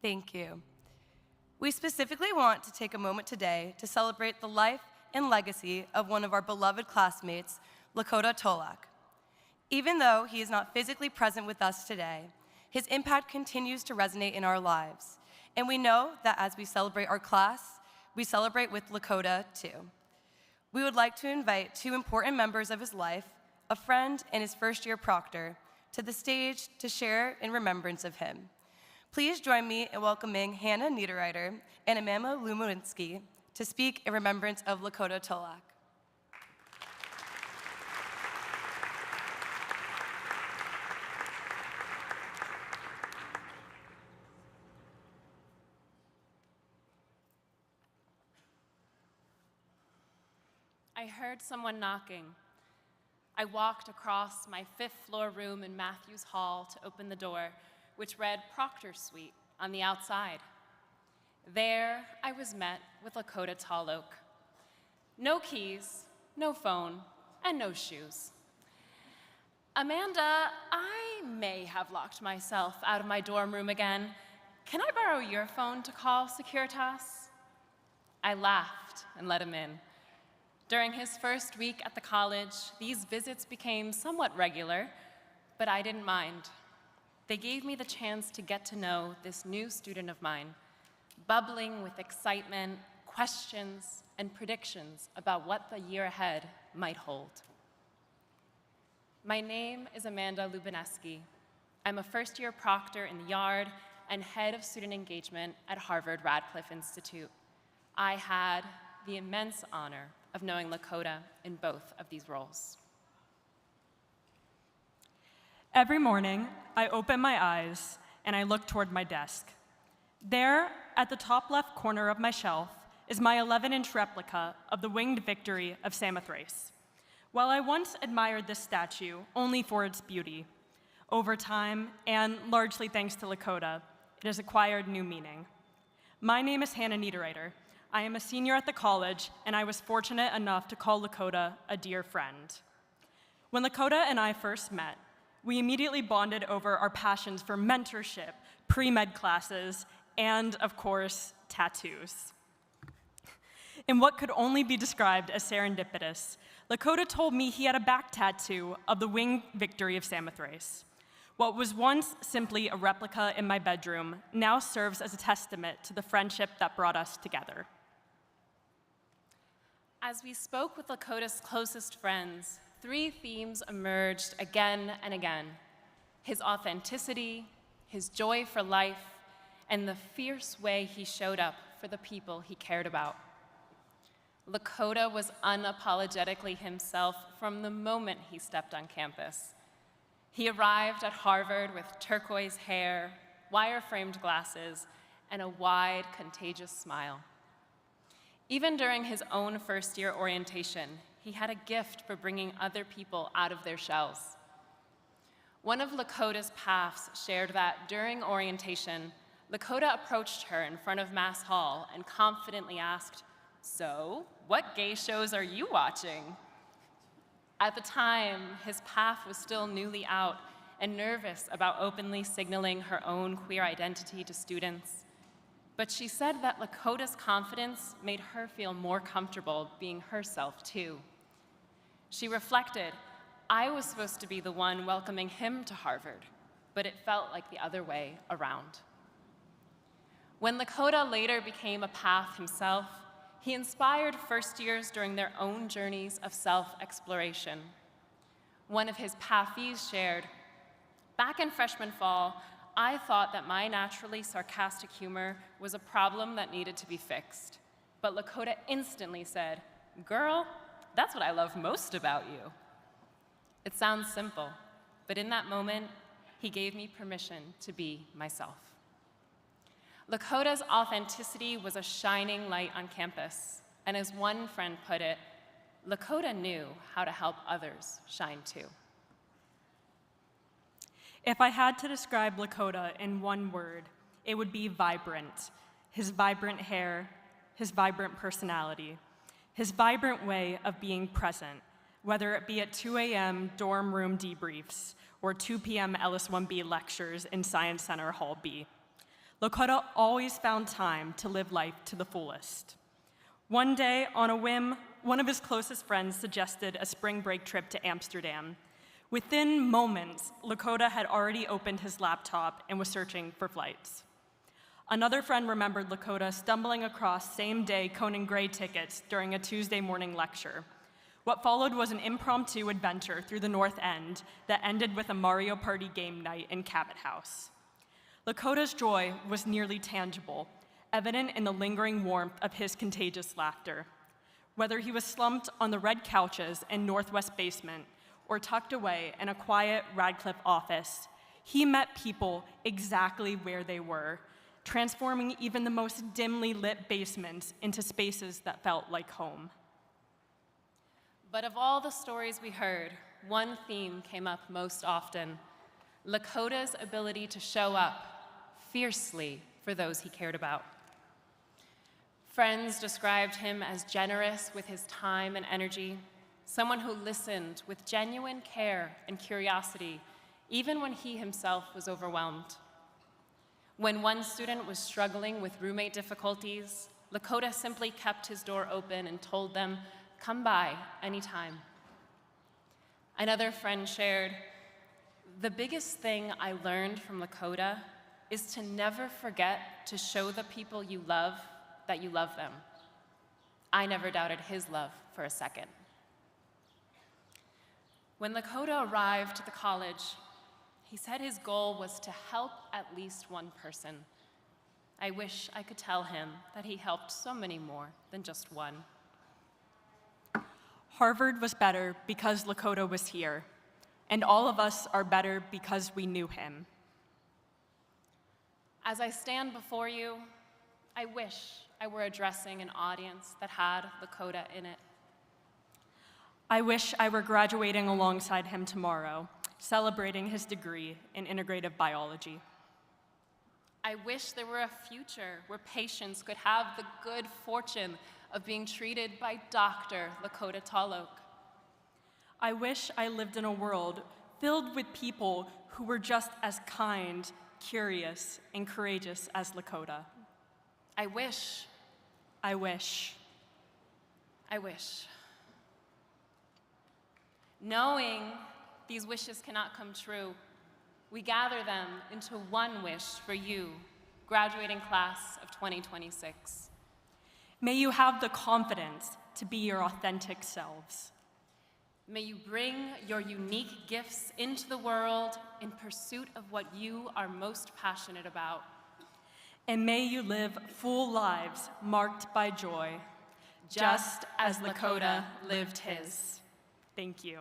Thank you. We specifically want to take a moment today to celebrate the life and legacy of one of our beloved classmates, Lakota Tolak. Even though he is not physically present with us today, his impact continues to resonate in our lives. And we know that as we celebrate our class, we celebrate with Lakota too. We would like to invite two important members of his life, a friend and his first-year proctor, to the stage to share in remembrance of him. Please join me in welcoming Hannah Niederreiter and Amanda Luminski to speak in remembrance of Lakota Tolak. I heard someone knocking. I walked across my fifth-floor room in Matthews Hall to open the door, which read Proctor's Suite on the outside. There, I was met with Lakota Tall Oak. No keys, no phone, and no shoes. Amanda, I may have locked myself out of my dorm room again. Can I borrow your phone to call Securitas? I laughed and let him in. During his first week at the college, these visits became somewhat regular, but I didn't mind. They gave me the chance to get to know this new student of mine, bubbling with excitement, questions, and predictions about what the year ahead might hold. My name is Amanda Lubineski. I'm a first-year proctor in the Yard and head of student engagement at Harvard Radcliffe Institute. I had the immense honor of knowing Lakota in both of these roles. Every morning, I open my eyes and I look toward my desk. There, at the top left corner of my shelf, is my 11-inch replica of the winged victory of Samothrace. While I once admired this statue only for its beauty, over time, and largely thanks to Lakota, it has acquired new meaning. My name is Hannah Niederreiter. I am a senior at the college, and I was fortunate enough to call Lakota a dear friend. When Lakota and I first met, we immediately bonded over our passions for mentorship, pre-med classes, and, of course, tattoos. In what could only be described as serendipitous, Lakota told me he had a back tattoo of the winged victory of Samothrace. What was once simply a replica in my bedroom now serves as a testament to the friendship that brought us together. As we spoke with Lakota's closest friends, 3 themes emerged again and again: his authenticity, his joy for life, and the fierce way he showed up for the people he cared about. Lakota was unapologetically himself from the moment he stepped on campus. He arrived at Harvard with turquoise hair, wire-framed glasses, and a wide, contagious smile. Even during his own first-year orientation, he had a gift for bringing other people out of their shells. One of Lakota's PAFs shared that during orientation, Lakota approached her in front of Mass Hall and confidently asked, "So, what gay shows are you watching?" At the time, his PAF was still newly out and nervous about openly signaling her own queer identity to students. But she said that Lakota's confidence made her feel more comfortable being herself, too. She reflected, "I was supposed to be the one welcoming him to Harvard, but it felt like the other way around." When Lakota later became a PAF himself, he inspired first years during their own journeys of self-exploration. One of his PAFees shared, "Back in freshman fall, I thought that my naturally sarcastic humor was a problem that needed to be fixed. But Lakota instantly said, 'Girl, that's what I love most about you.' It sounds simple, but in that moment, he gave me permission to be myself." Lakota's authenticity was a shining light on campus, and as one friend put it, Lakota knew how to help others shine too. If I had to describe Lakota in one word, it would be vibrant. His vibrant hair, his vibrant personality, his vibrant way of being present, whether it be at 2 a.m. dorm room debriefs or 2 p.m. Ellis 1B lectures in Science Center Hall B. Lakota always found time to live life to the fullest. One day, on a whim, one of his closest friends suggested a spring break trip to Amsterdam. Within moments, Lakota had already opened his laptop and was searching for flights. Another friend remembered Lakota stumbling across same-day Conan Gray tickets during a Tuesday morning lecture. What followed was an impromptu adventure through the North End that ended with a Mario Party game night in Cabot House. Lakota's joy was nearly tangible, evident in the lingering warmth of his contagious laughter. Whether he was slumped on the red couches in Northwest basement or tucked away in a quiet Radcliffe office, he met people exactly where they were, transforming even the most dimly lit basements into spaces that felt like home. But of all the stories we heard, one theme came up most often: Lakota's ability to show up fiercely for those he cared about. Friends described him as generous with his time and energy, someone who listened with genuine care and curiosity, even when he himself was overwhelmed. When one student was struggling with roommate difficulties, Lakota simply kept his door open and told them, "Come by anytime." Another friend shared, "The biggest thing I learned from Lakota is to never forget to show the people you love that you love them." I never doubted his love for a second. When Lakota arrived at the college, he said his goal was to help at least one person. I wish I could tell him that he helped so many more than just one. Harvard was better because Lakota was here, and all of us are better because we knew him. As I stand before you, I wish I were addressing an audience that had Lakota in it. I wish I were graduating alongside him tomorrow, celebrating his degree in integrative biology. I wish there were a future where patients could have the good fortune of being treated by Dr. Lakota Tall-Oak. I wish I lived in a world filled with people who were just as kind, curious, and courageous as Lakota. I wish. I wish. I wish. Knowing these wishes cannot come true, we gather them into one wish for you, graduating class of 2026. May you have the confidence to be your authentic selves. May you bring your unique gifts into the world in pursuit of what you are most passionate about. And may you live full lives marked by joy, just as Lakota lived his. Thank you.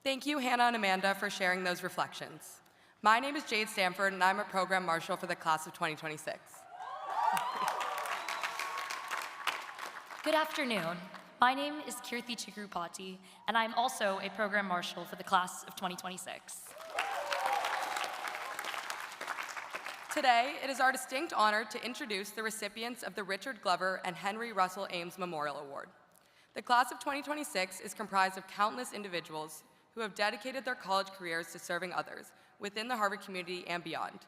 Thank you, Hannah and Amanda, for sharing those reflections. My name is Jade Stanford, and I'm a program marshal for the class of 2026. Good afternoon. My name is Kirti Chikrupati, and I'm also a program marshal for the class of 2026. Today, it is our distinct honor to introduce the recipients of the Richard Glover and Henry Russell Ames Memorial Award. The class of 2026 is comprised of countless individuals who have dedicated their college careers to serving others within the Harvard community and beyond.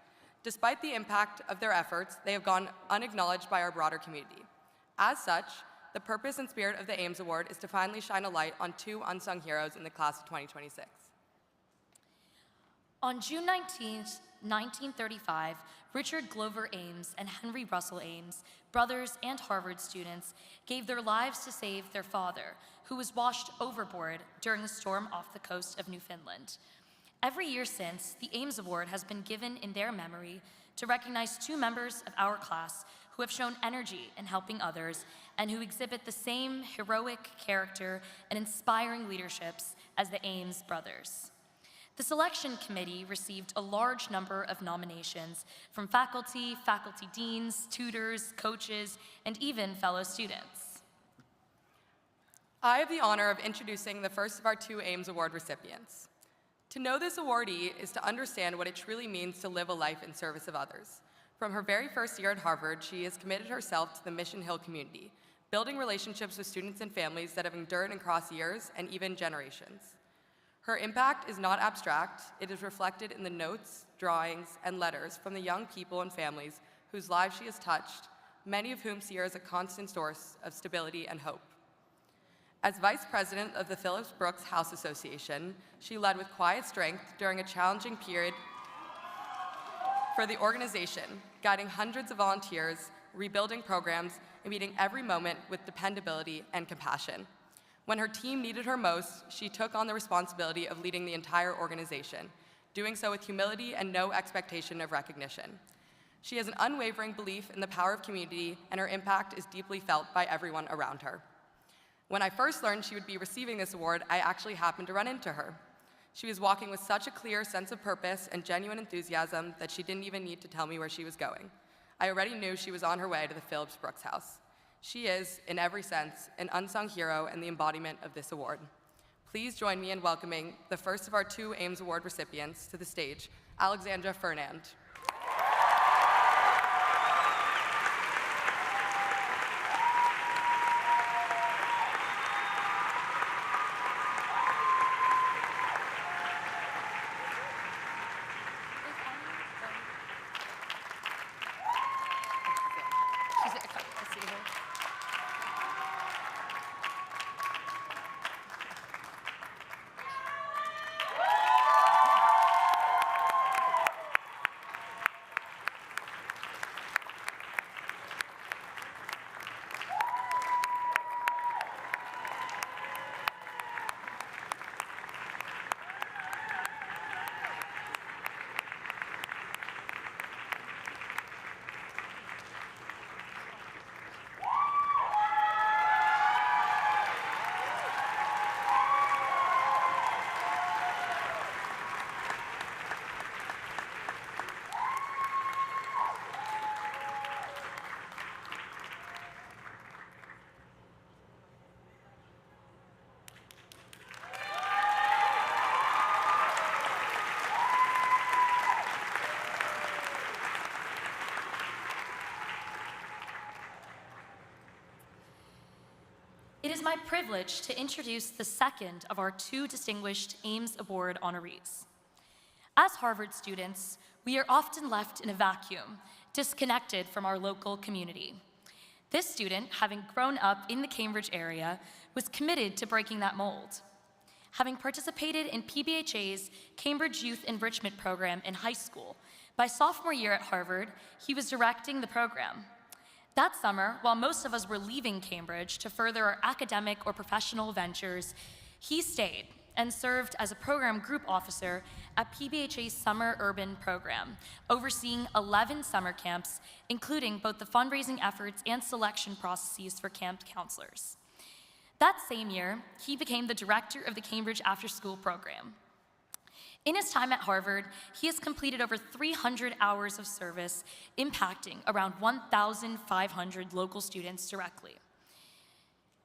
Despite the impact of their efforts, they have gone unacknowledged by our broader community. As such, the purpose and spirit of the Ames Award is to finally shine a light on two unsung heroes in the class of 2026. On June 19, 1935, Richard Glover Ames and Henry Russell Ames, brothers and Harvard students, gave their lives to save their father, who was washed overboard during a storm off the coast of Newfoundland. Every year since, the Ames Award has been given in their memory to recognize two members of our class who have shown energy in helping others and who exhibit the same heroic character and inspiring leaderships as the Ames brothers. The selection committee received a large number of nominations from faculty, faculty deans, tutors, coaches, and even fellow students. I have the honor of introducing the first of our two Ames Award recipients. To know this awardee is to understand what it truly means to live a life in service of others. From her very first year at Harvard, she has committed herself to the Mission Hill community, building relationships with students and families that have endured and crossed years and even generations. Her impact is not abstract. It is reflected in the notes, drawings, and letters from the young people and families whose lives she has touched, many of whom see her as a constant source of stability and hope. As vice president of the Phillips Brooks House Association, she led with quiet strength during a challenging period for the organization, guiding hundreds of volunteers, rebuilding programs, and meeting every moment with dependability and compassion. When her team needed her most, she took on the responsibility of leading the entire organization, doing so with humility and no expectation of recognition. She has an unwavering belief in the power of community, and her impact is deeply felt by everyone around her. When I first learned she would be receiving this award, I actually happened to run into her. She was walking with such a clear sense of purpose and genuine enthusiasm that she didn't even need to tell me where she was going. I already knew she was on her way to the Phillips Brooks House. She is, in every sense, an unsung hero and the embodiment of this award. Please join me in welcoming the first of our two Ames Award recipients to the stage, Alexandra Fernand. It is my privilege to introduce the second of our 2 distinguished Ames Award honorees. As Harvard students, we are often left in a vacuum, disconnected from our local community. This student, having grown up in the Cambridge area, was committed to breaking that mold. Having participated in PBHA's Cambridge Youth Enrichment Program in high school, by sophomore year at Harvard, he was directing the program. That summer, while most of us were leaving Cambridge to further our academic or professional ventures, he stayed and served as a program group officer at PBHA's Summer Urban Program, overseeing 11 summer camps, including both the fundraising efforts and selection processes for camp counselors. That same year, he became the director of the Cambridge After School Program. In his time at Harvard, he has completed over 300 hours of service, impacting around 1,500 local students directly.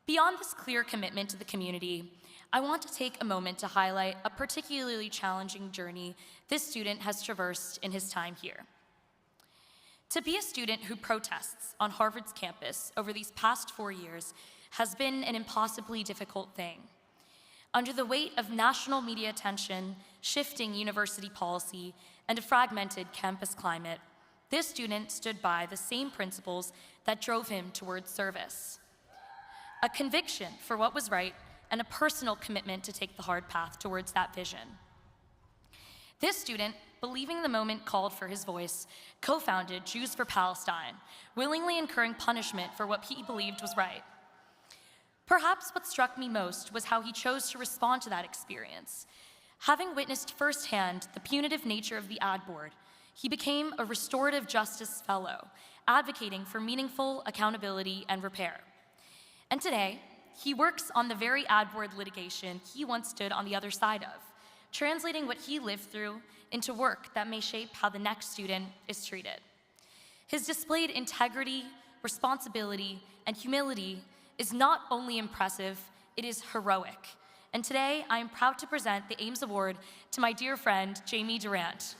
Beyond this clear commitment to the community, I want to take a moment to highlight a particularly challenging journey this student has traversed in his time here. To be a student who protests on Harvard's campus over these past 4 years has been an impossibly difficult thing. Under the weight of national media attention, shifting university policy, and a fragmented campus climate, this student stood by the same principles that drove him towards service. A conviction for what was right and a personal commitment to take the hard path towards that vision. This student, believing the moment called for his voice, co-founded Jews for Palestine, willingly incurring punishment for what he believed was right. Perhaps what struck me most was how he chose to respond to that experience. Having witnessed firsthand the punitive nature of the ad board, he became a restorative justice fellow, advocating for meaningful accountability and repair. And today, he works on the very ad board litigation he once stood on the other side of, translating what he lived through into work that may shape how the next student is treated. His displayed integrity, responsibility, and humility is not only impressive, it is heroic. And today, I am proud to present the Ames Award to my dear friend, Jamie Durant.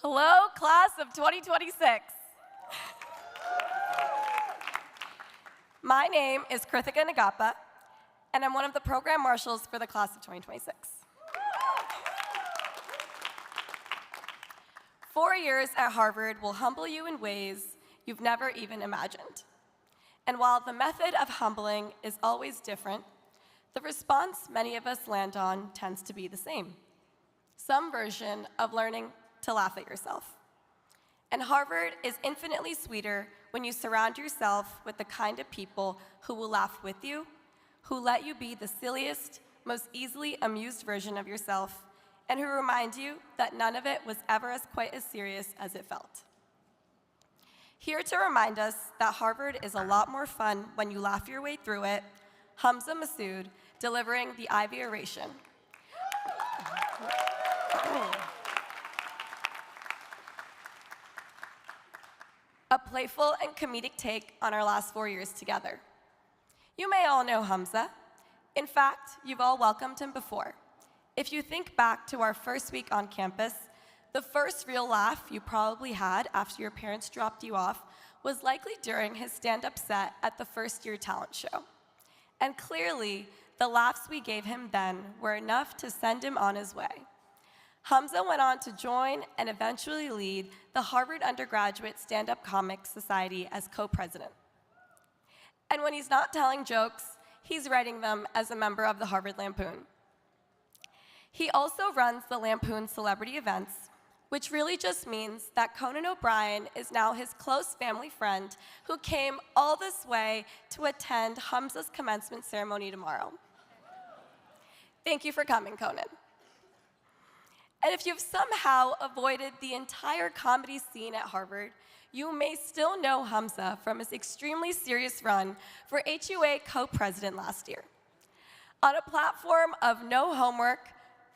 Hello, class of 2026. My name is Krithika Nagappa, and I'm one of the program marshals for the class of 2026. 4 years at Harvard will humble you in ways you've never even imagined. And while the method of humbling is always different, the response many of us land on tends to be the same. Some version of learning to laugh at yourself. And Harvard is infinitely sweeter when you surround yourself with the kind of people who will laugh with you, who let you be the silliest, most easily amused version of yourself, and who remind you that none of it was ever quite as serious as it felt. Here to remind us that Harvard is a lot more fun when you laugh your way through it, Hamza Masood, delivering the Ivy Oration. A playful and comedic take on our last 4 years together. You may all know Hamza. In fact, you've all welcomed him before. If you think back to our first week on campus, the first real laugh you probably had after your parents dropped you off was likely during his stand-up set at the first-year talent show. And clearly, the laughs we gave him then were enough to send him on his way. Hamza went on to join and eventually lead the Harvard Undergraduate Stand-Up Comic Society as co-president. And when he's not telling jokes, he's writing them as a member of the Harvard Lampoon. He also runs the Lampoon Celebrity Events, which really just means that Conan O'Brien is now his close family friend who came all this way to attend Hamza's commencement ceremony tomorrow. Thank you for coming, Conan. And if you've somehow avoided the entire comedy scene at Harvard, you may still know Hamza from his extremely serious run for HUA co-president last year. On a platform of no homework,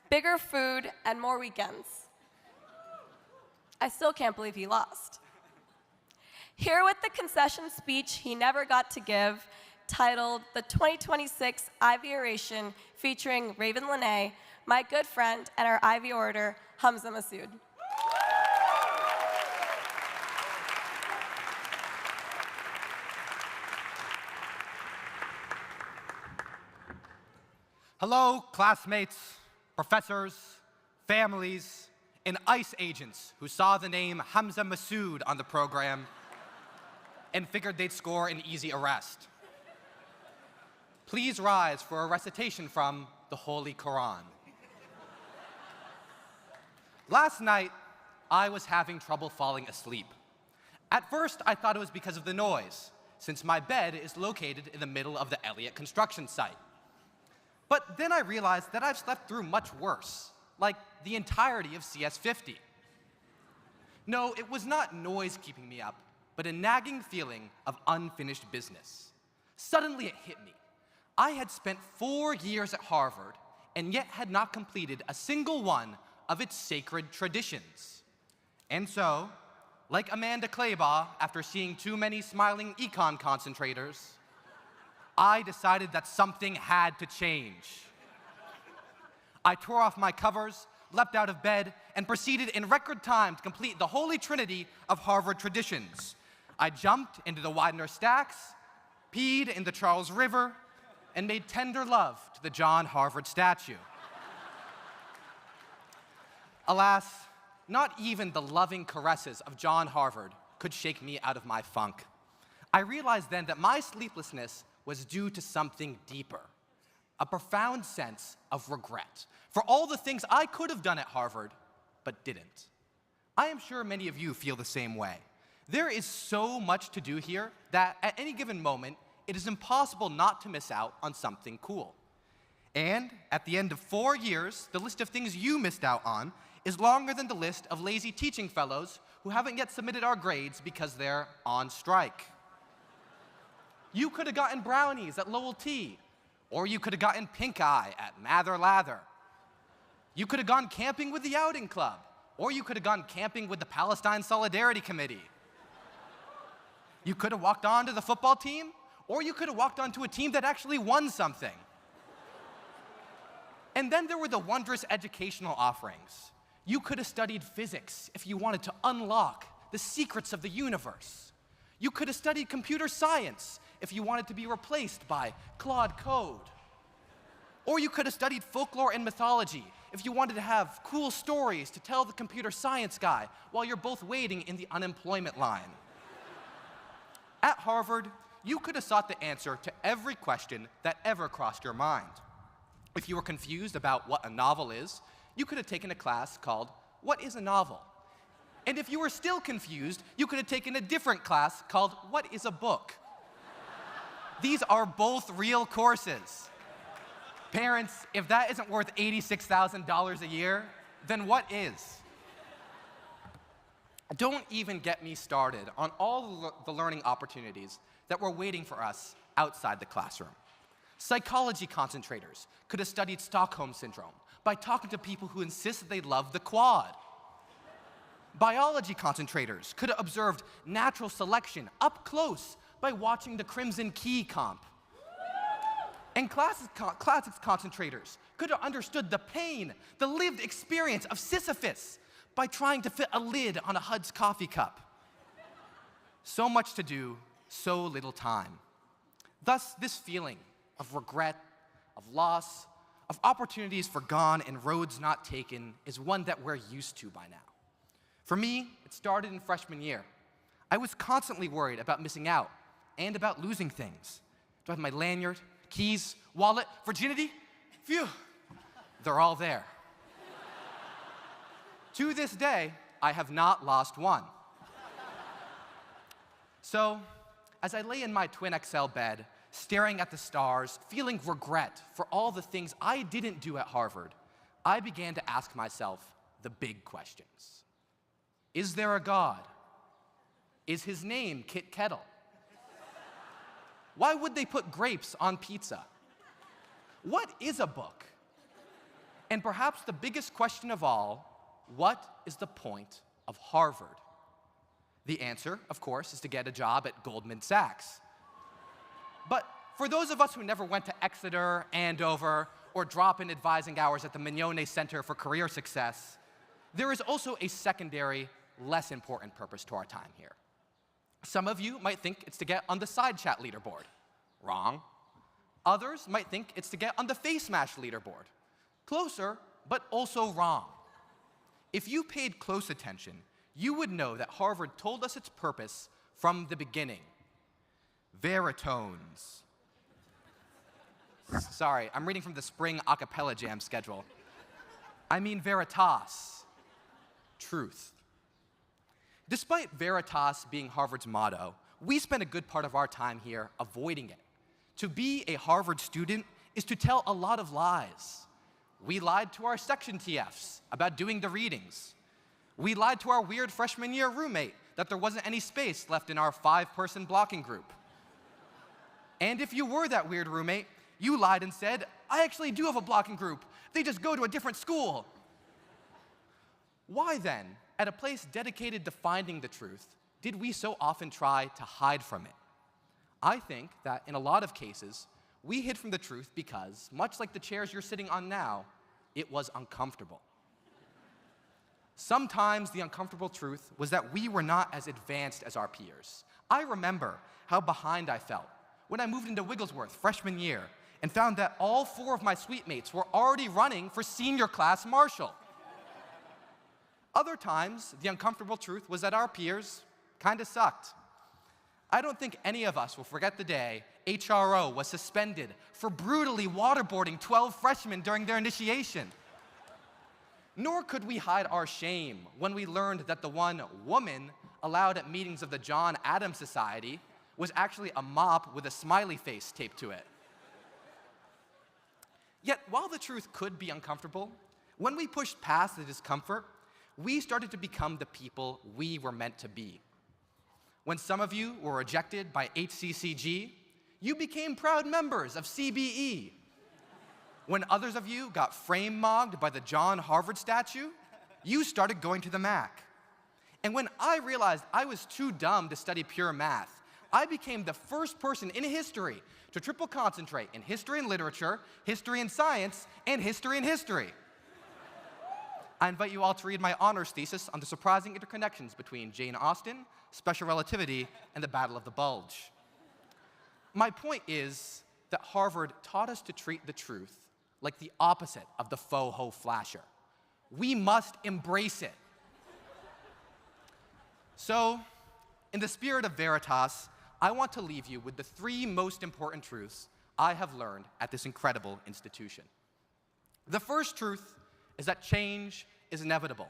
bigger food, and more weekends. I still can't believe he lost. Here with the concession speech he never got to give, titled The 2026 Ivy Oration, featuring Raven Lenae, my good friend and our Ivy orator, Hamza Masood. Hello, classmates, professors, families, and ICE agents who saw the name Hamza Masood on the program and figured they'd score an easy arrest. Please rise for a recitation from the Holy Quran. Last night, I was having trouble falling asleep. At first, I thought it was because of the noise, since my bed is located in the middle of the Elliott construction site. But then I realized that I've slept through much worse, like the entirety of CS50. No, it was not noise keeping me up, but a nagging feeling of unfinished business. Suddenly it hit me. I had spent 4 years at Harvard and yet had not completed a single one of its sacred traditions. And so, like Amanda Claybaugh after seeing too many smiling econ concentrators, I decided that something had to change. I tore off my covers, leapt out of bed, and proceeded in record time to complete the holy trinity of Harvard traditions. I jumped into the Widener stacks, peed in the Charles River, and made tender love to the John Harvard statue. Alas, not even the loving caresses of John Harvard could shake me out of my funk. I realized then that my sleeplessness was due to something deeper, a profound sense of regret for all the things I could have done at Harvard, but didn't. I am sure many of you feel the same way. There is so much to do here that at any given moment, it is impossible not to miss out on something cool. And at the end of 4 years, the list of things you missed out on is longer than the list of lazy teaching fellows who haven't yet submitted our grades because they're on strike. You could have gotten brownies at Lowell T, or you could have gotten pink eye at Mather Lather. You could have gone camping with the Outing Club, or you could have gone camping with the Palestine Solidarity Committee. You could have walked on to the football team, or you could have walked onto a team that actually won something. And then there were the wondrous educational offerings. You could have studied physics if you wanted to unlock the secrets of the universe. You could have studied computer science if you wanted to be replaced by Claude Code. Or you could have studied folklore and mythology if you wanted to have cool stories to tell the computer science guy while you're both waiting in the unemployment line. At Harvard, you could have sought the answer to every question that ever crossed your mind. If you were confused about what a novel is, you could have taken a class called What is a Novel? And if you were still confused, you could have taken a different class called What is a Book? These are both real courses. Parents, if that isn't worth $86,000 a year, then what is? Don't even get me started on all the learning opportunities that were waiting for us outside the classroom. Psychology concentrators could have studied Stockholm Syndrome by talking to people who insist that they love the quad. Biology concentrators could have observed natural selection up close by watching the Crimson Key comp. And classics concentrators could have understood the pain, the lived experience of Sisyphus by trying to fit a lid on a Hud's coffee cup. So much to do, so little time. Thus, this feeling of regret of loss, of opportunities forgone and roads not taken is one that we're used to by now. For me, it started in freshman year. I was constantly worried about missing out and about losing things. Do I have my lanyard, keys, wallet, virginity? Phew, they're all there. To this day, I have not lost one. So, as I lay in my twin XL bed, staring at the stars, feeling regret for all the things I didn't do at Harvard, I began to ask myself the big questions. Is there a God? Is his name Kit Kettle? Why would they put grapes on pizza? What is a book? And perhaps the biggest question of all, what is the point of Harvard? The answer, of course, is to get a job at Goldman Sachs. But for those of us who never went to Exeter, Andover, or drop-in advising hours at the Mignone Center for Career Success, there is also a secondary, less important purpose to our time here. Some of you might think it's to get on the side chat leaderboard. Wrong. Others might think it's to get on the face mash leaderboard. Closer, but also wrong. If you paid close attention, you would know that Harvard told us its purpose from the beginning. Veritones. Sorry, I'm reading from the spring a cappella jam schedule. I mean veritas, truth. Despite veritas being Harvard's motto, we spend a good part of our time here avoiding it. To be a Harvard student is to tell a lot of lies. We lied to our section TFs about doing the readings. We lied to our weird freshman year roommate that there wasn't any space left in our 5-person blocking group. And if you were that weird roommate, you lied and said, I actually do have a blocking group. They just go to a different school. Why then, at a place dedicated to finding the truth, did we so often try to hide from it? I think that in a lot of cases, we hid from the truth because, much like the chairs you're sitting on now, it was uncomfortable. Sometimes the uncomfortable truth was that we were not as advanced as our peers. I remember how behind I felt when I moved into Wigglesworth freshman year and found that all 4 of my suite mates were already running for senior class marshal. Other times, the uncomfortable truth was that our peers kind of sucked. I don't think any of us will forget the day HRO was suspended for brutally waterboarding 12 freshmen during their initiation. Nor could we hide our shame when we learned that the one woman allowed at meetings of the John Adams Society was actually a mop with a smiley face taped to it. Yet, while the truth could be uncomfortable, when we pushed past the discomfort, we started to become the people we were meant to be. When some of you were rejected by HCCG, you became proud members of CBE. When others of you got frame-mogged by the John Harvard statue, you started going to the MAC. And when I realized I was too dumb to study pure math, I became the first person in history to triple concentrate in history and literature, history and science, and history and history. I invite you all to read my honors thesis on the surprising interconnections between Jane Austen, special relativity, and the Battle of the Bulge. My point is that Harvard taught us to treat the truth like the opposite of the faux-ho flasher. We must embrace it. So, in the spirit of Veritas, I want to leave you with the 3 most important truths I have learned at this incredible institution. The first truth is that change is inevitable.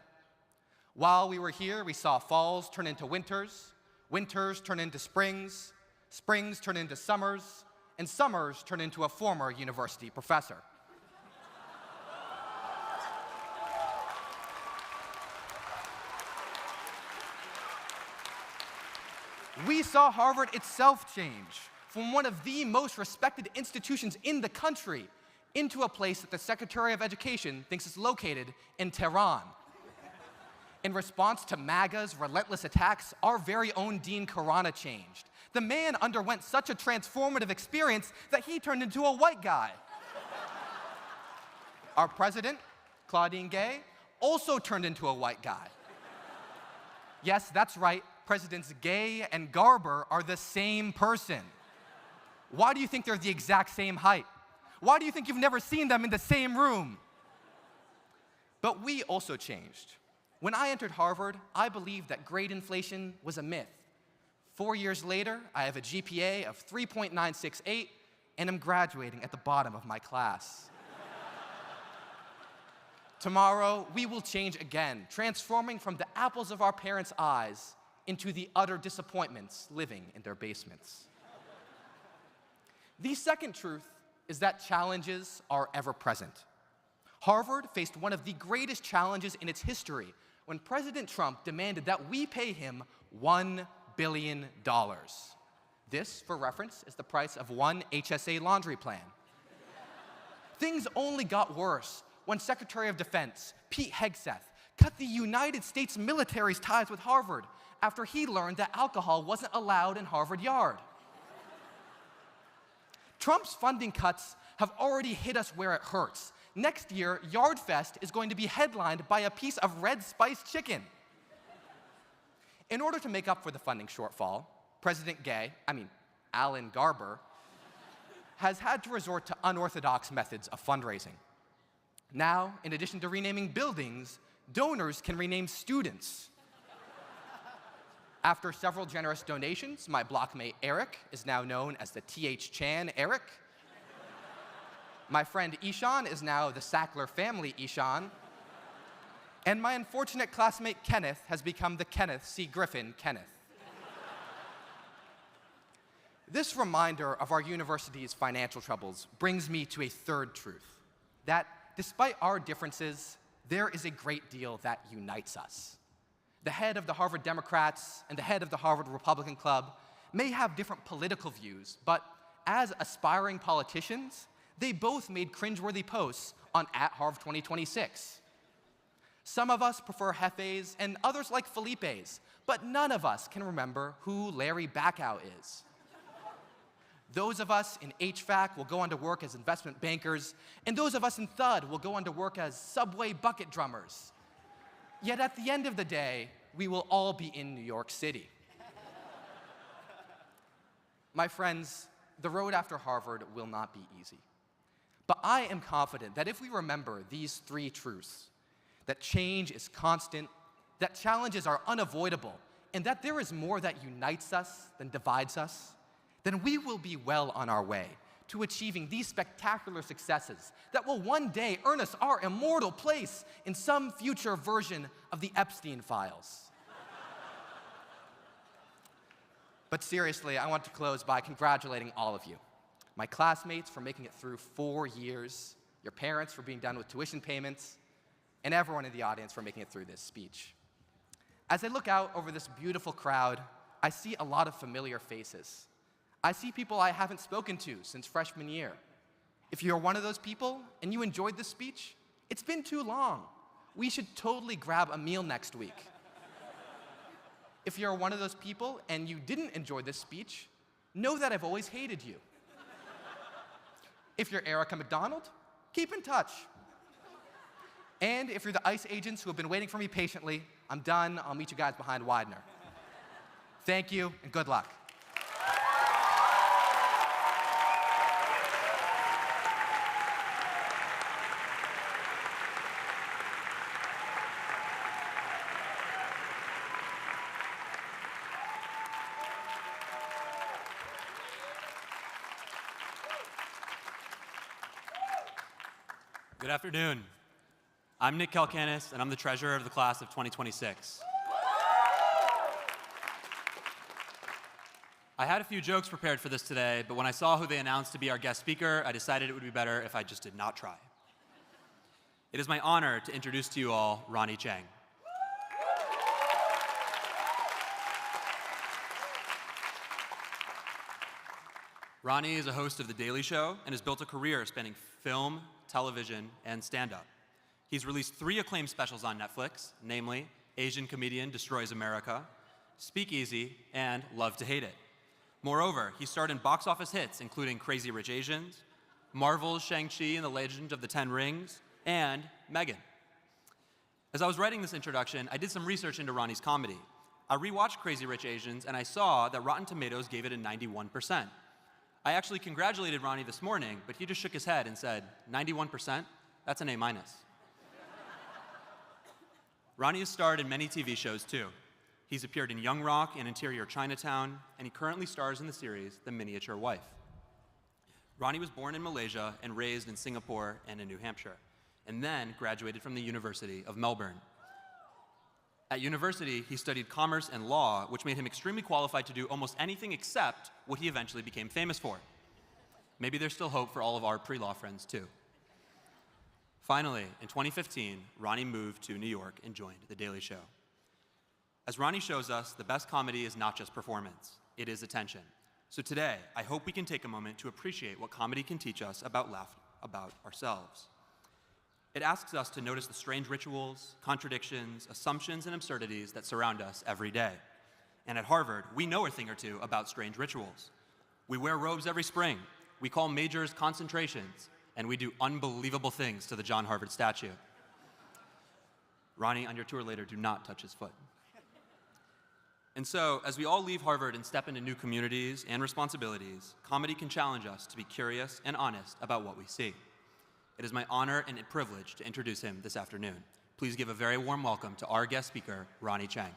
While we were here, we saw falls turn into winters, winters turn into springs, springs turn into summers, and summers turn into a former university professor. We saw Harvard itself change from one of the most respected institutions in the country into a place that the Secretary of Education thinks is located in Tehran. In response to MAGA's relentless attacks, our very own Dean Khurana changed. The man underwent such a transformative experience that he turned into a white guy. Our president, Claudine Gay, also turned into a white guy. Yes, that's right. Presidents Gay and Garber are the same person. Why do you think they're the exact same height? Why do you think you've never seen them in the same room? But we also changed. When I entered Harvard, I believed that grade inflation was a myth. 4 years later, I have a GPA of 3.968, and I'm graduating at the bottom of my class. Tomorrow, we will change again, transforming from the apples of our parents' eyes into the utter disappointments living in their basements. The second truth is that challenges are ever present. Harvard faced one of the greatest challenges in its history when President Trump demanded that we pay him $1 billion. This, for reference, is the price of one HSA laundry plan. Things only got worse when Secretary of Defense Pete Hegseth cut the United States military's ties with Harvard after he learned that alcohol wasn't allowed in Harvard Yard. Trump's funding cuts have already hit us where it hurts. Next year, Yard Fest is going to be headlined by a piece of red spiced chicken. In order to make up for the funding shortfall, Alan Garber, has had to resort to unorthodox methods of fundraising. Now, in addition to renaming buildings, donors can rename students. After several generous donations, my blockmate Eric is now known as the T.H. Chan Eric. My friend Ishan is now the Sackler family Ishan. And my unfortunate classmate Kenneth has become the Kenneth C. Griffin Kenneth. This reminder of our university's financial troubles brings me to a third truth, that despite our differences, there is a great deal that unites us. The head of the Harvard Democrats and the head of the Harvard Republican Club may have different political views, but as aspiring politicians, they both made cringeworthy posts on @Harv2026. Some of us prefer Hefes and others like Felipe's, but none of us can remember who Larry Bacow is. Those of us in HVAC will go on to work as investment bankers, and those of us in Thud will go on to work as subway bucket drummers. Yet at the end of the day, we will all be in New York City. My friends, the road after Harvard will not be easy. But I am confident that if we remember these three truths, that change is constant, that challenges are unavoidable, and that there is more that unites us than divides us, then we will be well on our way to achieving these spectacular successes that will one day earn us our immortal place in some future version of the Epstein Files. But seriously, I want to close by congratulating all of you. My classmates for making it through 4 years, your parents for being done with tuition payments, and everyone in the audience for making it through this speech. As I look out over this beautiful crowd, I see a lot of familiar faces. I see people I haven't spoken to since freshman year. If you're one of those people and you enjoyed this speech, it's been too long. We should totally grab a meal next week. If you're one of those people and you didn't enjoy this speech, know that I've always hated you. If you're Erica McDonald, keep in touch. And if you're the ICE agents who have been waiting for me patiently, I'm done. I'll meet you guys behind Widener. Thank you, and good luck. Good afternoon. I'm Nick Kalkanis, and I'm the treasurer of the class of 2026. I had a few jokes prepared for this today, but when I saw who they announced to be our guest speaker, I decided it would be better if I just did not try. It is my honor to introduce to you all Ronny Chieng. Ronny is a host of The Daily Show and has built a career spanning film, television, and stand-up. He's released 3 acclaimed specials on Netflix, namely Asian Comedian Destroys America, Speakeasy, and Love to Hate It. Moreover, he starred in box office hits including Crazy Rich Asians, Marvel's Shang-Chi and the Legend of the Ten Rings, and Megan. As I was writing this introduction, I did some research into Ronny's comedy. I rewatched Crazy Rich Asians, and I saw that Rotten Tomatoes gave it a 91%. I actually congratulated Ronnie this morning, but he just shook his head and said, 91%? That's an A-. Ronnie has starred in many TV shows, too. He's appeared in Young Rock and Interior Chinatown, and he currently stars in the series The Miniature Wife. Ronnie was born in Malaysia and raised in Singapore and in New Hampshire, and then graduated from the University of Melbourne. At university, he studied commerce and law, which made him extremely qualified to do almost anything except what he eventually became famous for. Maybe there's still hope for all of our pre-law friends, too. Finally, in 2015, Ronnie moved to New York and joined The Daily Show. As Ronnie shows us, the best comedy is not just performance, it is attention. So today, I hope we can take a moment to appreciate what comedy can teach us about ourselves. It asks us to notice the strange rituals, contradictions, assumptions, and absurdities that surround us every day. And at Harvard, we know a thing or two about strange rituals. We wear robes every spring, we call majors concentrations, and we do unbelievable things to the John Harvard statue. Ronnie, on your tour later, do not touch his foot. And so, as we all leave Harvard and step into new communities and responsibilities, comedy can challenge us to be curious and honest about what we see. It is my honor and privilege to introduce him this afternoon. Please give a very warm welcome to our guest speaker, Ronnie Chang.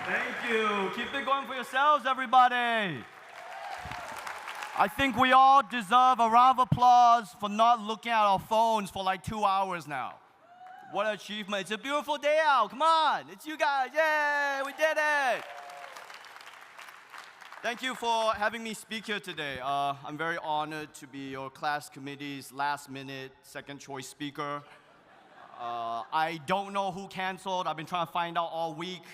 Thank you. Keep it going for yourselves, everybody. I think we all deserve a round of applause for not looking at our phones for like 2 hours now. What an achievement. It's a beautiful day out. Come on. It's you guys. Yay, we did it. Thank you for having me speak here today. I'm very honored to be your class committee's last-minute second-choice speaker. I don't know who canceled. I've been trying to find out all week.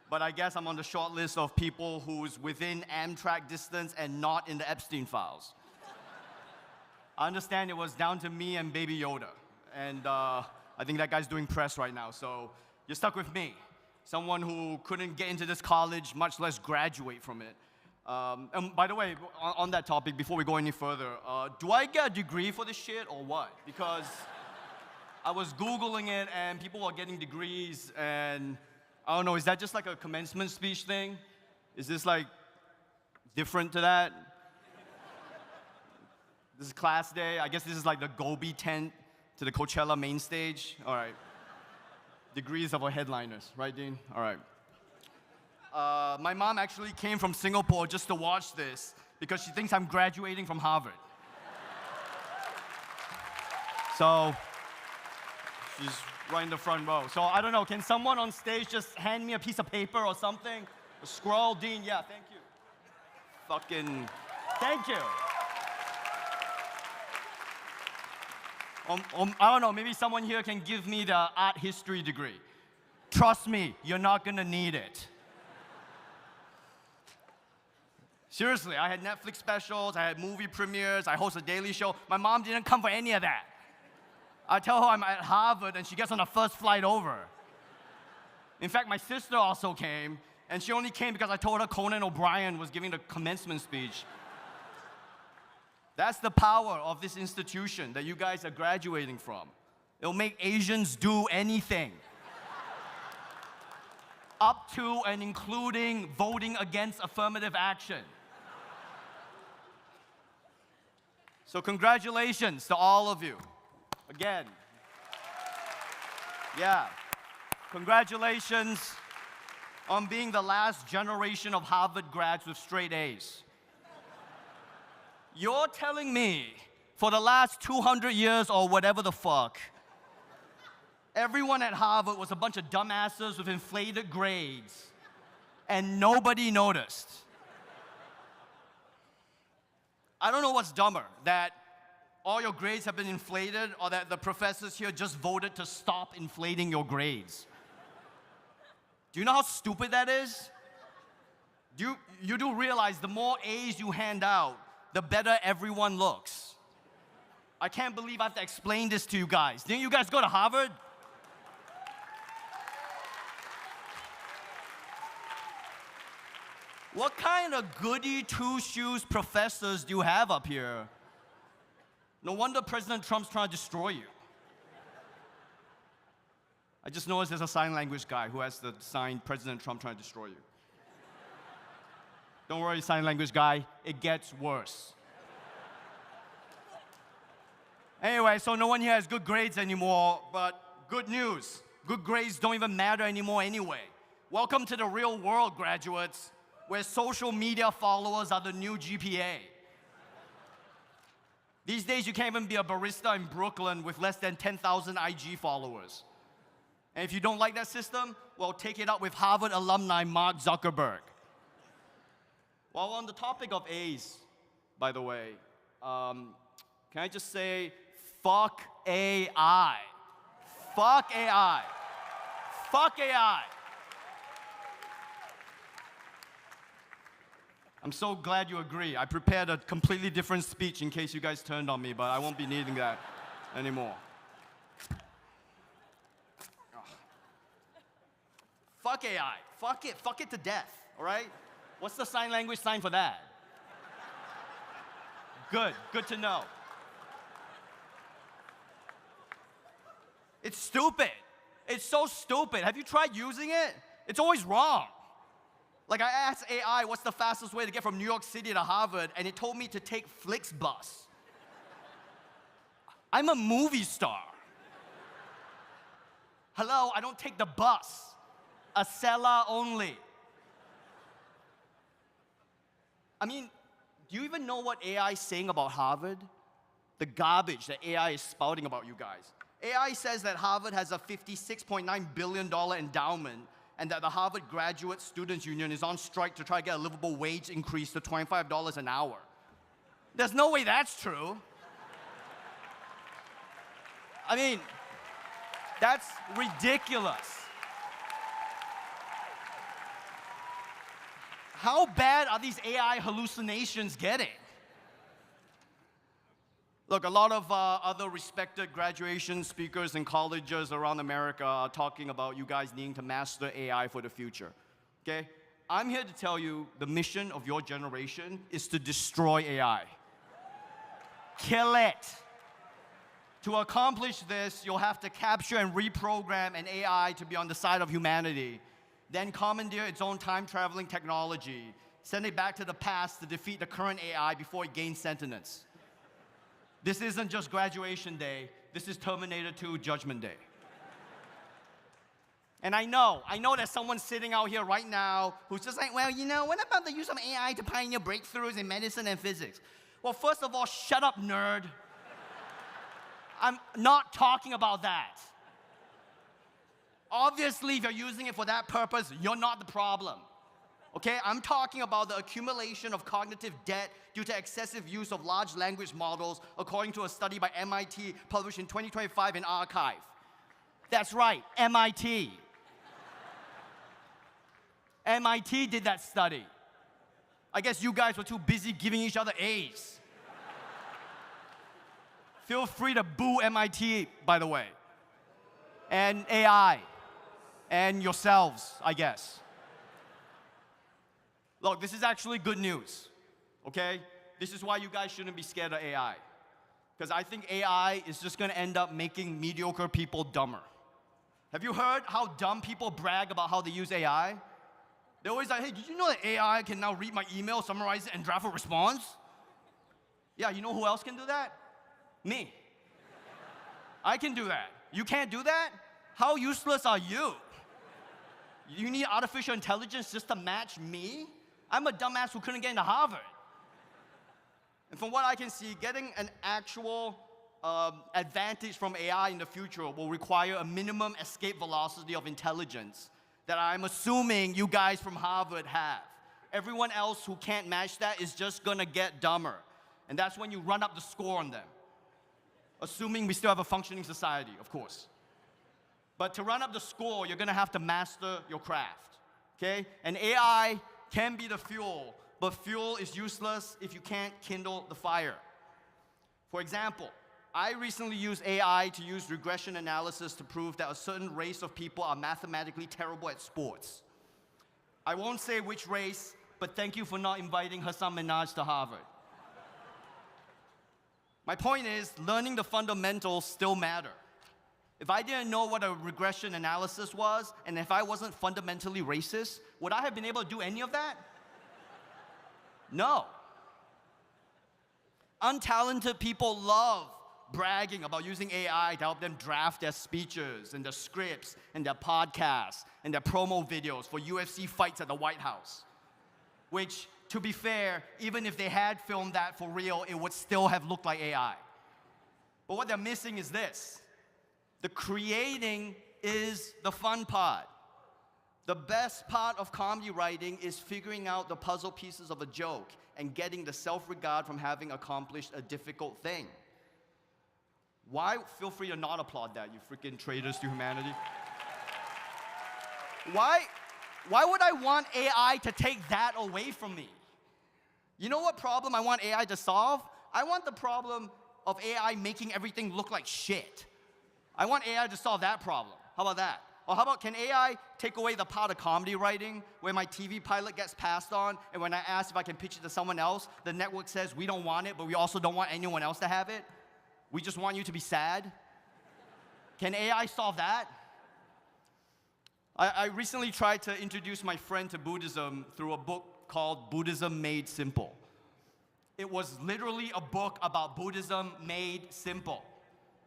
But I guess I'm on the short list of people who's within Amtrak distance and not in the Epstein files. I understand it was down to me and Baby Yoda. And I think that guy's doing press right now, so you're stuck with me. Someone who couldn't get into this college, much less graduate from it. And by the way, on that topic, before we go any further, do I get a degree for this shit or what? Because I was Googling it and people were getting degrees and I don't know, is that just like a commencement speech thing? Is this like different to that? This is class day. I guess this is like the Gobi tent to the Coachella main stage. All right. Degrees of our headliners, right, Dean? All right. My mom actually came from Singapore just to watch this because she thinks I'm graduating from Harvard. So she's right in the front row. So I don't know, can someone on stage just hand me a piece of paper or something? A scroll, Dean, yeah, thank you. Fucking, thank you. I don't know, maybe someone here can give me the art history degree. Trust me, you're not gonna need it. Seriously, I had Netflix specials, I had movie premieres, I host a daily show. My mom didn't come for any of that. I tell her I'm at Harvard and she gets on the first flight over. In fact, my sister also came, and she only came because I told her Conan O'Brien was giving the commencement speech. That's the power of this institution that you guys are graduating from. It'll make Asians do anything. Up to and including voting against affirmative action. So congratulations to all of you. Again. Yeah. Congratulations on being the last generation of Harvard grads with straight A's. You're telling me for the last 200 years or whatever the fuck, everyone at Harvard was a bunch of dumbasses with inflated grades and nobody noticed. I don't know what's dumber, that all your grades have been inflated or that the professors here just voted to stop inflating your grades. Do you know how stupid that is? You do realize the more A's you hand out, the better everyone looks. I can't believe I have to explain this to you guys. Didn't you guys go to Harvard? What kind of goody two-shoes professors do you have up here? No wonder President Trump's trying to destroy you. I just noticed there's a sign language guy who has the sign, President Trump trying to destroy you. Don't worry, sign language guy, it gets worse. Anyway, so no one here has good grades anymore, but good news. Good grades don't even matter anymore anyway. Welcome to the real world, graduates, where social media followers are the new GPA. These days, you can't even be a barista in Brooklyn with less than 10,000 IG followers. And if you don't like that system, well, take it up with Harvard alumni Mark Zuckerberg. While on the topic of A's, by the way, can I just say, fuck AI. Fuck AI. Fuck AI. I'm so glad you agree. I prepared a completely different speech in case you guys turned on me, but I won't be needing that anymore. Fuck AI. Fuck it. Fuck it to death, all right? What's the sign language sign for that? Good. Good to know. It's stupid. It's so stupid. Have you tried using it? It's always wrong. Like, I asked AI what's the fastest way to get from New York City to Harvard, and it told me to take Flixbus. I'm a movie star. Hello, I don't take the bus. Acela only. I mean, do you even know what AI is saying about Harvard? The garbage that AI is spouting about you guys. AI says that Harvard has a $56.9 billion endowment and that the Harvard Graduate Students Union is on strike to try to get a livable wage increase to $25 an hour. There's no way that's true. I mean, that's ridiculous. How bad are these AI hallucinations getting? Look, a lot of other respected graduation speakers in colleges around America are talking about you guys needing to master AI for the future, okay? I'm here to tell you the mission of your generation is to destroy AI. Kill it. To accomplish this, you'll have to capture and reprogram an AI to be on the side of humanity, then commandeer its own time-traveling technology, send it back to the past to defeat the current AI before it gains sentience. This isn't just graduation day, this is Terminator 2 Judgment Day. And I know there's someone sitting out here right now who's just like, well, you know, what about the use of AI to pioneer breakthroughs in medicine and physics? Well, first of all, shut up, nerd. I'm not talking about that. Obviously, if you're using it for that purpose, you're not the problem. Okay, I'm talking about the accumulation of cognitive debt due to excessive use of large language models, according to a study by MIT published in 2025 in Archive. That's right, MIT. MIT did that study. I guess you guys were too busy giving each other A's. Feel free to boo MIT, by the way, and AI, and yourselves, I guess. Look, this is actually good news, okay? This is why you guys shouldn't be scared of AI. Because I think AI is just going to end up making mediocre people dumber. Have you heard how dumb people brag about how they use AI? They're always like, hey, did you know that AI can now read my email, summarize it, and draft a response? Yeah, you know who else can do that? Me. I can do that. You can't do that? How useless are you? You need artificial intelligence just to match me? I'm a dumbass who couldn't get into Harvard. And from what I can see, getting an actual advantage from AI in the future will require a minimum escape velocity of intelligence that I'm assuming you guys from Harvard have. Everyone else who can't match that is just gonna get dumber. And that's when you run up the score on them. Assuming we still have a functioning society, of course. But to run up the score, you're gonna have to master your craft, okay? And AI can be the fuel, but fuel is useless if you can't kindle the fire. For example, I recently used AI to use regression analysis to prove that a certain race of people are mathematically terrible at sports. I won't say which race, but thank you for not inviting Hassan Minhaj to Harvard. My point is, learning the fundamentals still matter. If I didn't know what a regression analysis was, and if I wasn't fundamentally racist, would I have been able to do any of that? No. Untalented people love bragging about using AI to help them draft their speeches and their scripts and their podcasts and their promo videos for UFC fights at the White House. Which, to be fair, even if they had filmed that for real, it would still have looked like AI. But what they're missing is this. The creating is the fun part. The best part of comedy writing is figuring out the puzzle pieces of a joke and getting the self-regard from having accomplished a difficult thing. Why? Feel free to not applaud that, you freaking traitors to humanity. Why would I want AI to take that away from me? You know what problem I want AI to solve? I want the problem of AI making everything look like shit. I want AI to solve that problem. How about that? Or how about, can AI take away the part of comedy writing where my TV pilot gets passed on, and when I ask if I can pitch it to someone else, the network says we don't want it, but we also don't want anyone else to have it? We just want you to be sad? Can AI solve that? I recently tried to introduce my friend to Buddhism through a book called Buddhism Made Simple. It was literally a book about Buddhism made simple.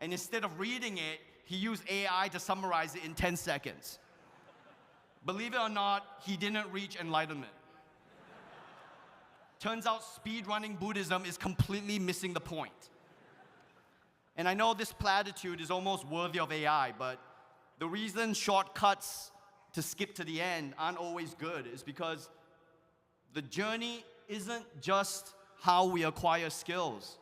And instead of reading it, he used AI to summarize it in 10 seconds. Believe it or not, he didn't reach enlightenment. Turns out speedrunning Buddhism is completely missing the point. And I know this platitude is almost worthy of AI, but the reason shortcuts to skip to the end aren't always good is because the journey isn't just how we acquire skills.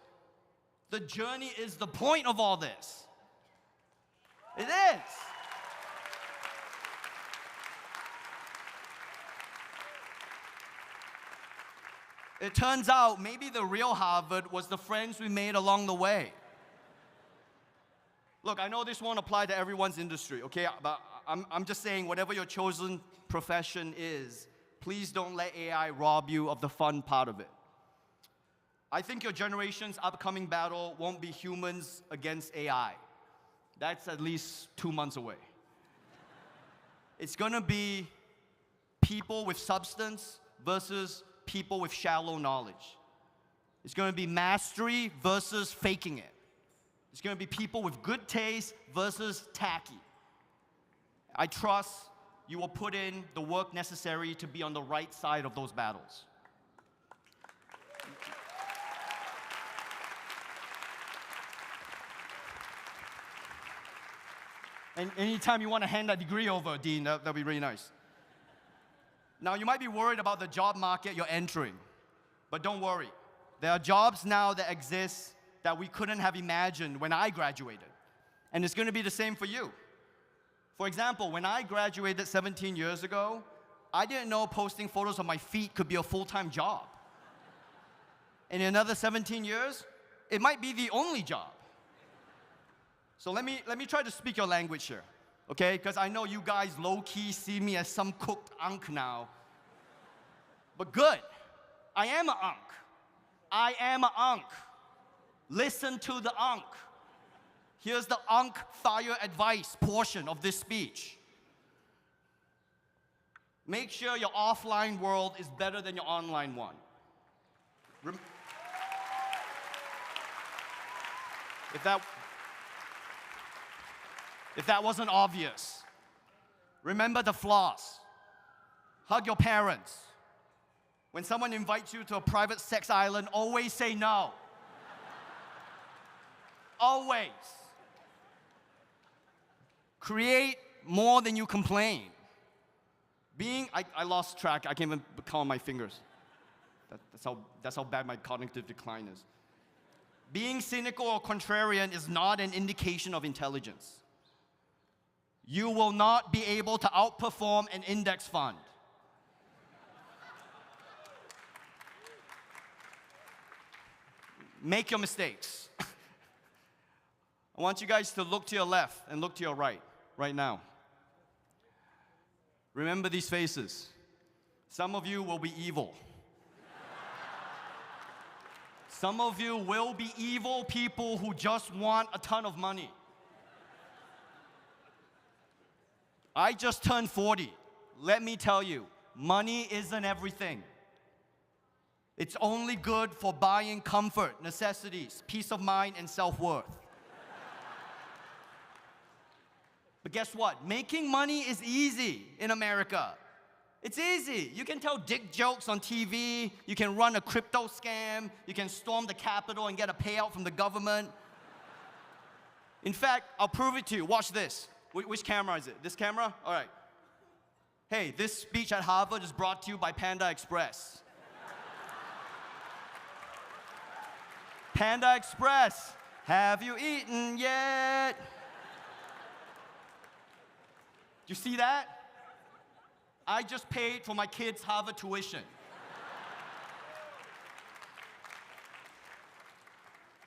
The journey is the point of all this. It is. It turns out maybe the real Harvard was the friends we made along the way. Look, I know this won't apply to everyone's industry, okay? But I'm just saying, whatever your chosen profession is, please don't let AI rob you of the fun part of it. I think your generation's upcoming battle won't be humans against AI. That's at least 2 months away. It's gonna be people with substance versus people with shallow knowledge. It's gonna be mastery versus faking it. It's gonna be people with good taste versus tacky. I trust you will put in the work necessary to be on the right side of those battles. And anytime you want to hand that degree over, Dean, that'd be really nice. Now, you might be worried about the job market you're entering, but don't worry. There are jobs now that exist that we couldn't have imagined when I graduated, and it's going to be the same for you. For example, when I graduated 17 years ago, I didn't know posting photos of my feet could be a full-time job. In another 17 years, it might be the only job. So let me try to speak your language here, okay? Because I know you guys low-key see me as some cooked unk now. But good, I am an unk. I am an unk. Listen to the unk. Here's the unk fire advice portion of this speech. Make sure your offline world is better than your online one. If that wasn't obvious, remember the floss. Hug your parents. When someone invites you to a private sex island, always say no. Always. Create more than you complain. I lost track. I can't even count my fingers. That's how bad my cognitive decline is. Being cynical or contrarian is not an indication of intelligence. You will not be able to outperform an index fund. Make your mistakes. I want you guys to look to your left and look to your right now. Remember these faces. Some of you will be evil. Some of you will be evil people who just want a ton of money. I just turned 40. Let me tell you, money isn't everything. It's only good for buying comfort, necessities, peace of mind, and self-worth. But guess what? Making money is easy in America. It's easy. You can tell dick jokes on TV. You can run a crypto scam. You can storm the Capitol and get a payout from the government. In fact, I'll prove it to you. Watch this. Which camera is it? This camera? All right. Hey, this speech at Harvard is brought to you by Panda Express. Panda Express, have you eaten yet? You see that? I just paid for my kids' Harvard tuition.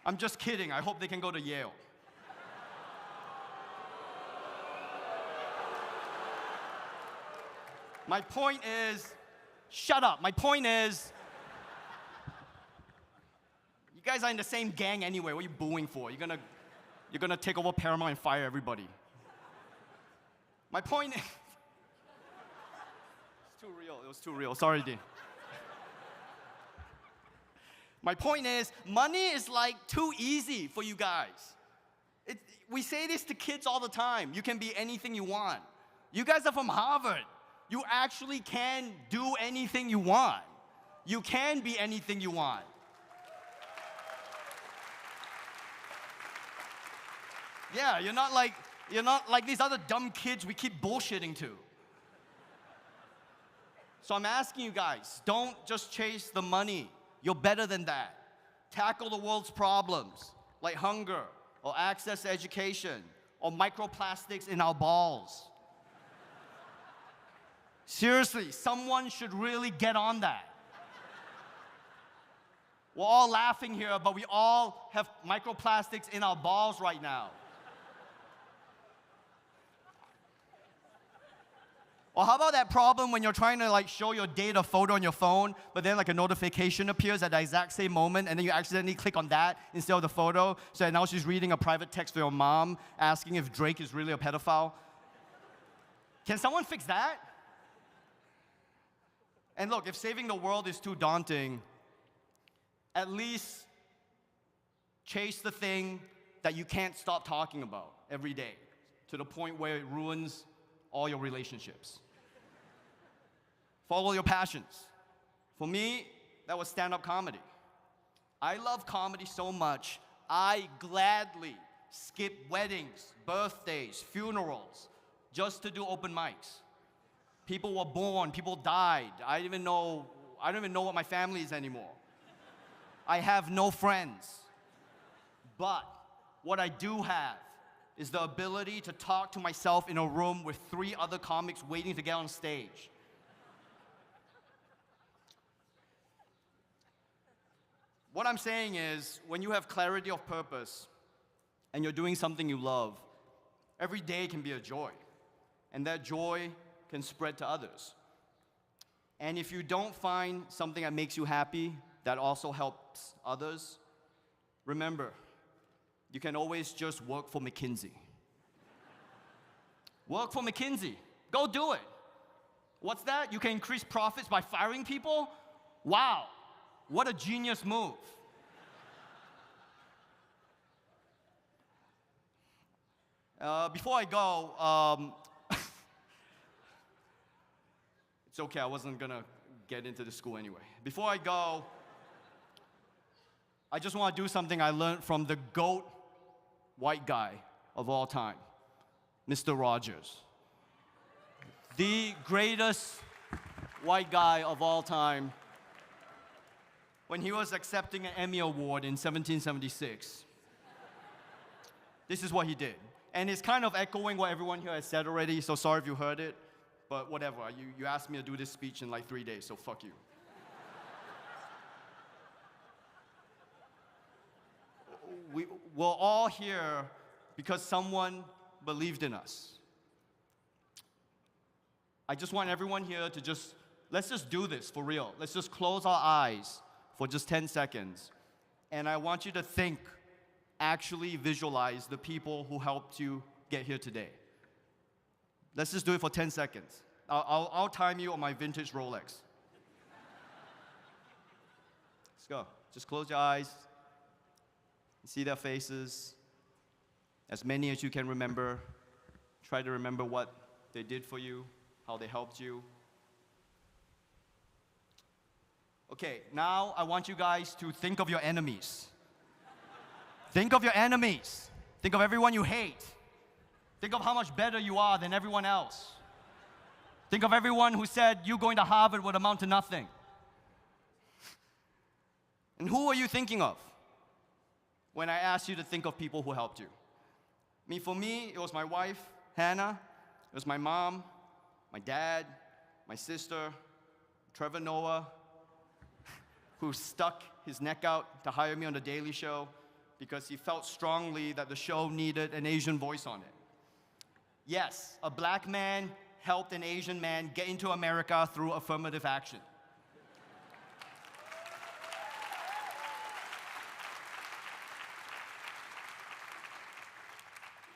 I'm just kidding. I hope they can go to Yale. My point is, shut up. My point is, you guys are in the same gang anyway. What are you booing for? You're gonna take over Paramount and fire everybody. My point is, it's too real. It was too real. Sorry, Dean. My point is, money is like too easy for you guys. We say this to kids all the time. You can be anything you want. You guys are from Harvard. You actually can do anything you want. You can be anything you want. Yeah, you're not like these other dumb kids we keep bullshitting to. So I'm asking you guys, don't just chase the money. You're better than that. Tackle the world's problems, like hunger, or access to education, or microplastics in our balls. Seriously, someone should really get on that. We're all laughing here, but we all have microplastics in our balls right now. Or how about that problem when you're trying to show your date a photo on your phone, but then a notification appears at the exact same moment, and then you accidentally click on that instead of the photo, so now she's reading a private text to your mom asking if Drake is really a pedophile? Can someone fix that? And look, if saving the world is too daunting, at least chase the thing that you can't stop talking about every day to the point where it ruins all your relationships. Follow your passions. For me, that was stand-up comedy. I love comedy so much, I gladly skip weddings, birthdays, funerals, just to do open mics. People were born, people died. I don't even know what my family is anymore. I have no friends. But what I do have is the ability to talk to myself in a room with 3 other comics waiting to get on stage. What I'm saying is, when you have clarity of purpose and you're doing something you love, every day can be a joy, and that joy can spread to others. And if you don't find something that makes you happy that also helps others, remember, you can always just work for McKinsey. Work for McKinsey. Go do it. What's that? You can increase profits by firing people? Wow, what a genius move. Before I go, it's okay, I wasn't gonna get into the school anyway. Before I go, I just want to do something I learned from the GOAT white guy of all time, Mr. Rogers. The greatest white guy of all time. When he was accepting an Emmy Award in 1776, this is what he did. And it's kind of echoing what everyone here has said already, so sorry if you heard it, but whatever. You asked me to do this speech in 3 days, so fuck you. We're all here because someone believed in us. I just want everyone here to let's just do this for real. Let's just close our eyes for just 10 seconds. And I want you to actually visualize the people who helped you get here today. Let's just do it for 10 seconds. I'll time you on my vintage Rolex. Let's go. Just close your eyes. See their faces. As many as you can remember. Try to remember what they did for you, how they helped you. Okay, now I want you guys to think of your enemies. Think of your enemies. Think of everyone you hate. Think of how much better you are than everyone else. Think of everyone who said you going to Harvard would amount to nothing. And who are you thinking of when I asked you to think of people who helped you? For me, it was my wife, Hannah. It was my mom, my dad, my sister, Trevor Noah, who stuck his neck out to hire me on The Daily Show because he felt strongly that the show needed an Asian voice on it. Yes, a black man helped an Asian man get into America through affirmative action.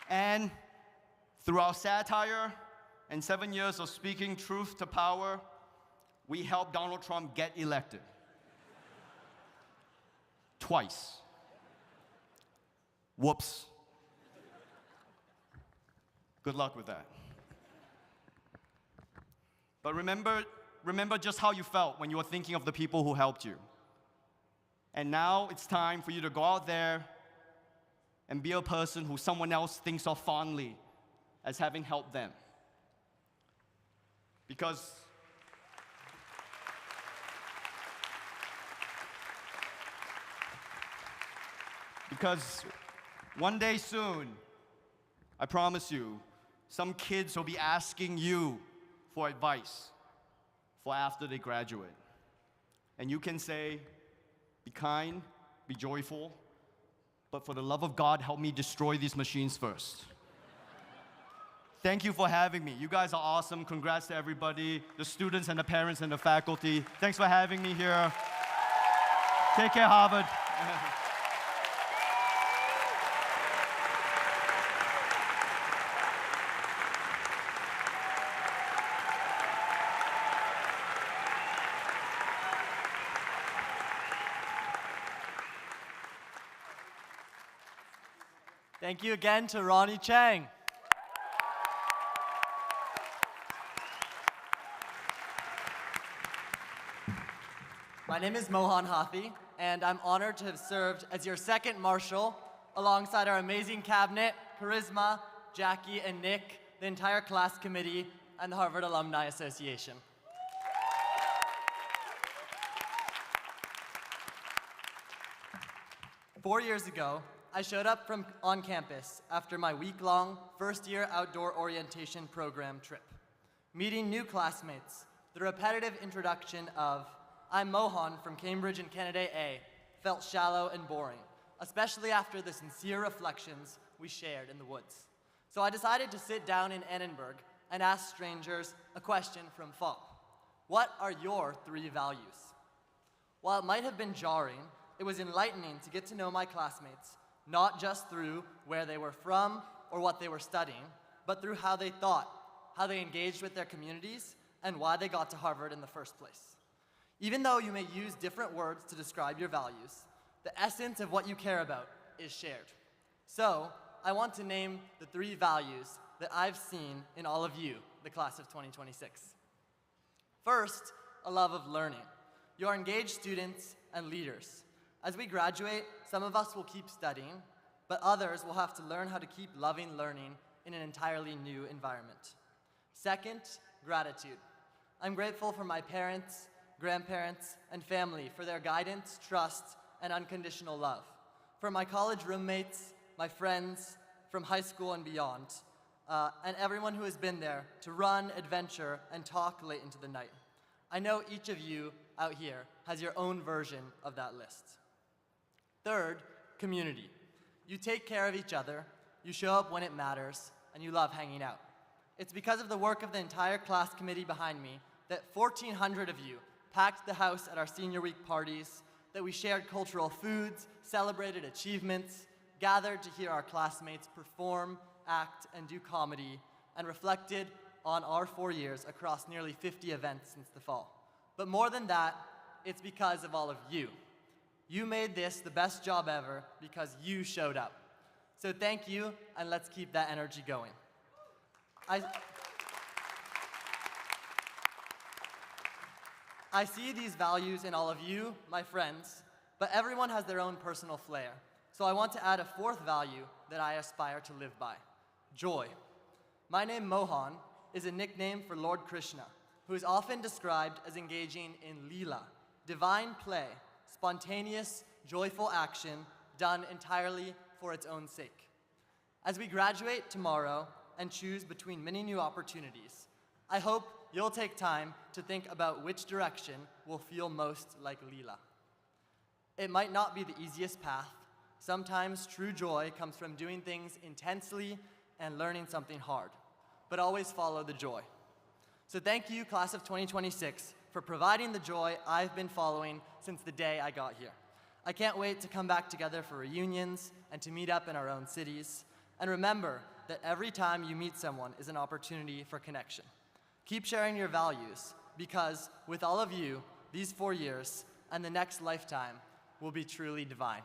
And through our satire and 7 years of speaking truth to power, we helped Donald Trump get elected. Twice. Whoops. Good luck with that. But remember just how you felt when you were thinking of the people who helped you. And now it's time for you to go out there and be a person who someone else thinks of fondly as having helped them. Because one day soon, I promise you, some kids will be asking you for advice for after they graduate. And you can say, be kind, be joyful, but for the love of God, help me destroy these machines first. Thank you for having me. You guys are awesome. Congrats to everybody, the students and the parents and the faculty. Thanks for having me here. Take care, Harvard. Thank you again to Ronnie Chang. My name is Mohan Hathi, and I'm honored to have served as your second marshal alongside our amazing cabinet, Charisma, Jackie, and Nick, the entire class committee, and the Harvard Alumni Association. Four years ago, I showed up on campus after my week-long first-year outdoor orientation program trip. Meeting new classmates, the repetitive introduction of, "I'm Mohan from Cambridge and Kennedy A," felt shallow and boring, especially after the sincere reflections we shared in the woods. So I decided to sit down in Edinburgh and ask strangers a question from FOP. What are your 3 values? While it might have been jarring, it was enlightening to get to know my classmates, not just through where they were from or what they were studying, but through how they thought, how they engaged with their communities, and why they got to Harvard in the first place. Even though you may use different words to describe your values, the essence of what you care about is shared. So, I want to name the 3 values that I've seen in all of you, the class of 2026. First, a love of learning. You are engaged students and leaders. As we graduate, some of us will keep studying, but others will have to learn how to keep loving learning in an entirely new environment. Second, gratitude. I'm grateful for my parents, grandparents, and family for their guidance, trust, and unconditional love. For my college roommates, my friends from high school and beyond, and everyone who has been there to run, adventure, and talk late into the night. I know each of you out here has your own version of that list. Third, community. You take care of each other, you show up when it matters, and you love hanging out. It's because of the work of the entire class committee behind me that 1,400 of you packed the house at our senior week parties, that we shared cultural foods, celebrated achievements, gathered to hear our classmates perform, act, and do comedy, and reflected on our 4 years across nearly 50 events since the fall. But more than that, it's because of all of you. You made this the best job ever because you showed up. So thank you, and let's keep that energy going. I see these values in all of you, my friends, but everyone has their own personal flair. So I want to add a fourth value that I aspire to live by: joy. My name, Mohan, is a nickname for Lord Krishna, who is often described as engaging in Leela, divine play, spontaneous, joyful action done entirely for its own sake. As we graduate tomorrow and choose between many new opportunities, I hope you'll take time to think about which direction will feel most like Leela. It might not be the easiest path. Sometimes true joy comes from doing things intensely and learning something hard, but always follow the joy. So thank you, class of 2026, for providing the joy I've been following since the day I got here. I can't wait to come back together for reunions and to meet up in our own cities. And remember that every time you meet someone is an opportunity for connection. Keep sharing your values, because with all of you, these 4 years and the next lifetime will be truly divine.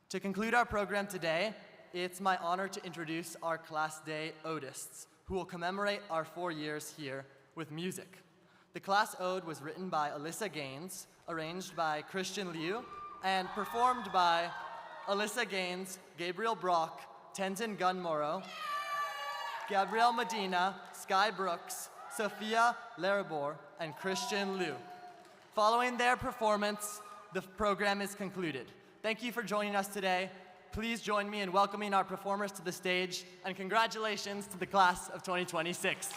To conclude our program today, it's my honor to introduce our Class Day Odists, who will commemorate our 4 years here with music. The class ode was written by Alyssa Gaines, arranged by Christian Liu, and performed by Alyssa Gaines, Gabriel Brock, Tenzin Gunmoro, Gabrielle Medina, Sky Brooks, Sophia Larabor, and Christian Liu. Following their performance, the program is concluded. Thank you for joining us today. Please join me in welcoming our performers to the stage, and congratulations to the class of 2026.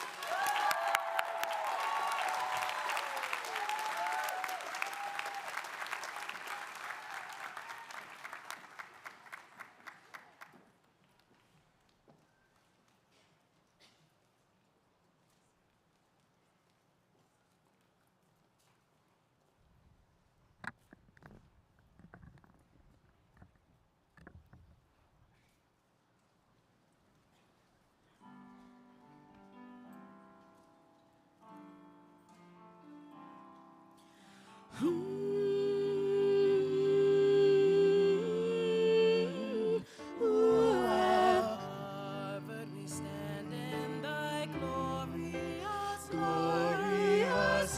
Harvard, we stand in thy glorious light,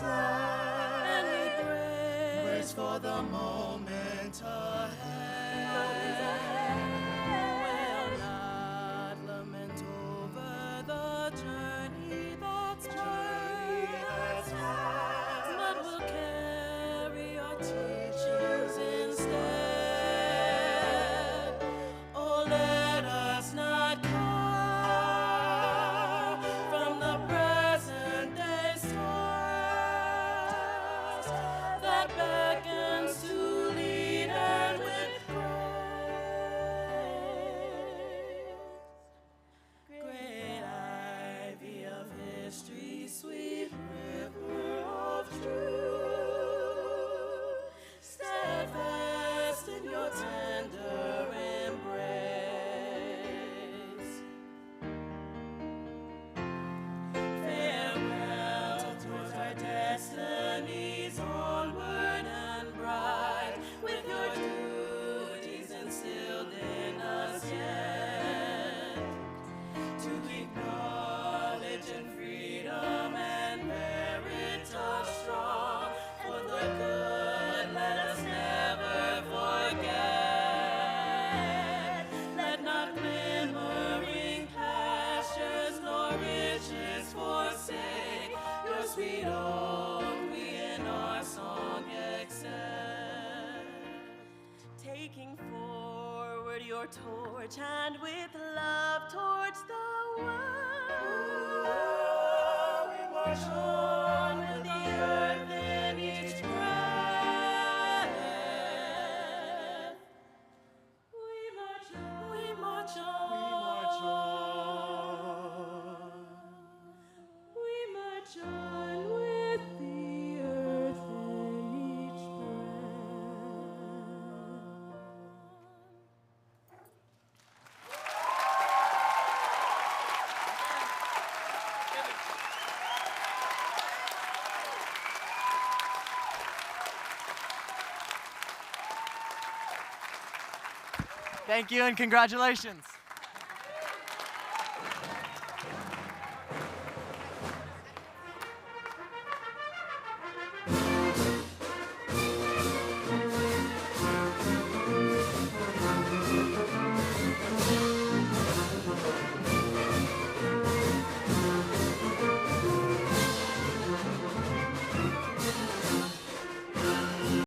and we praise for the moment ahead. We'll not lament over the journey that's past, but we'll carry our teachings instead. Oh, let us not come from the present day's task that beckons to lead and with grace. Great ivy of history, sweet river of truth, steadfast in your tender embrace. Farewell towards our destinies, onward and bright, with your duties instilled in us yet, to acknowledge in freedom and merit our strong. For the good, let us never forget. Let not glimmering pastures nor riches forsake your sweet oak, we in our song accept. Taking forward your torch and with love towards the world, we march on with the earth in each breath. We march on, we march on, we march on with the earth in each breath. Thank you and congratulations.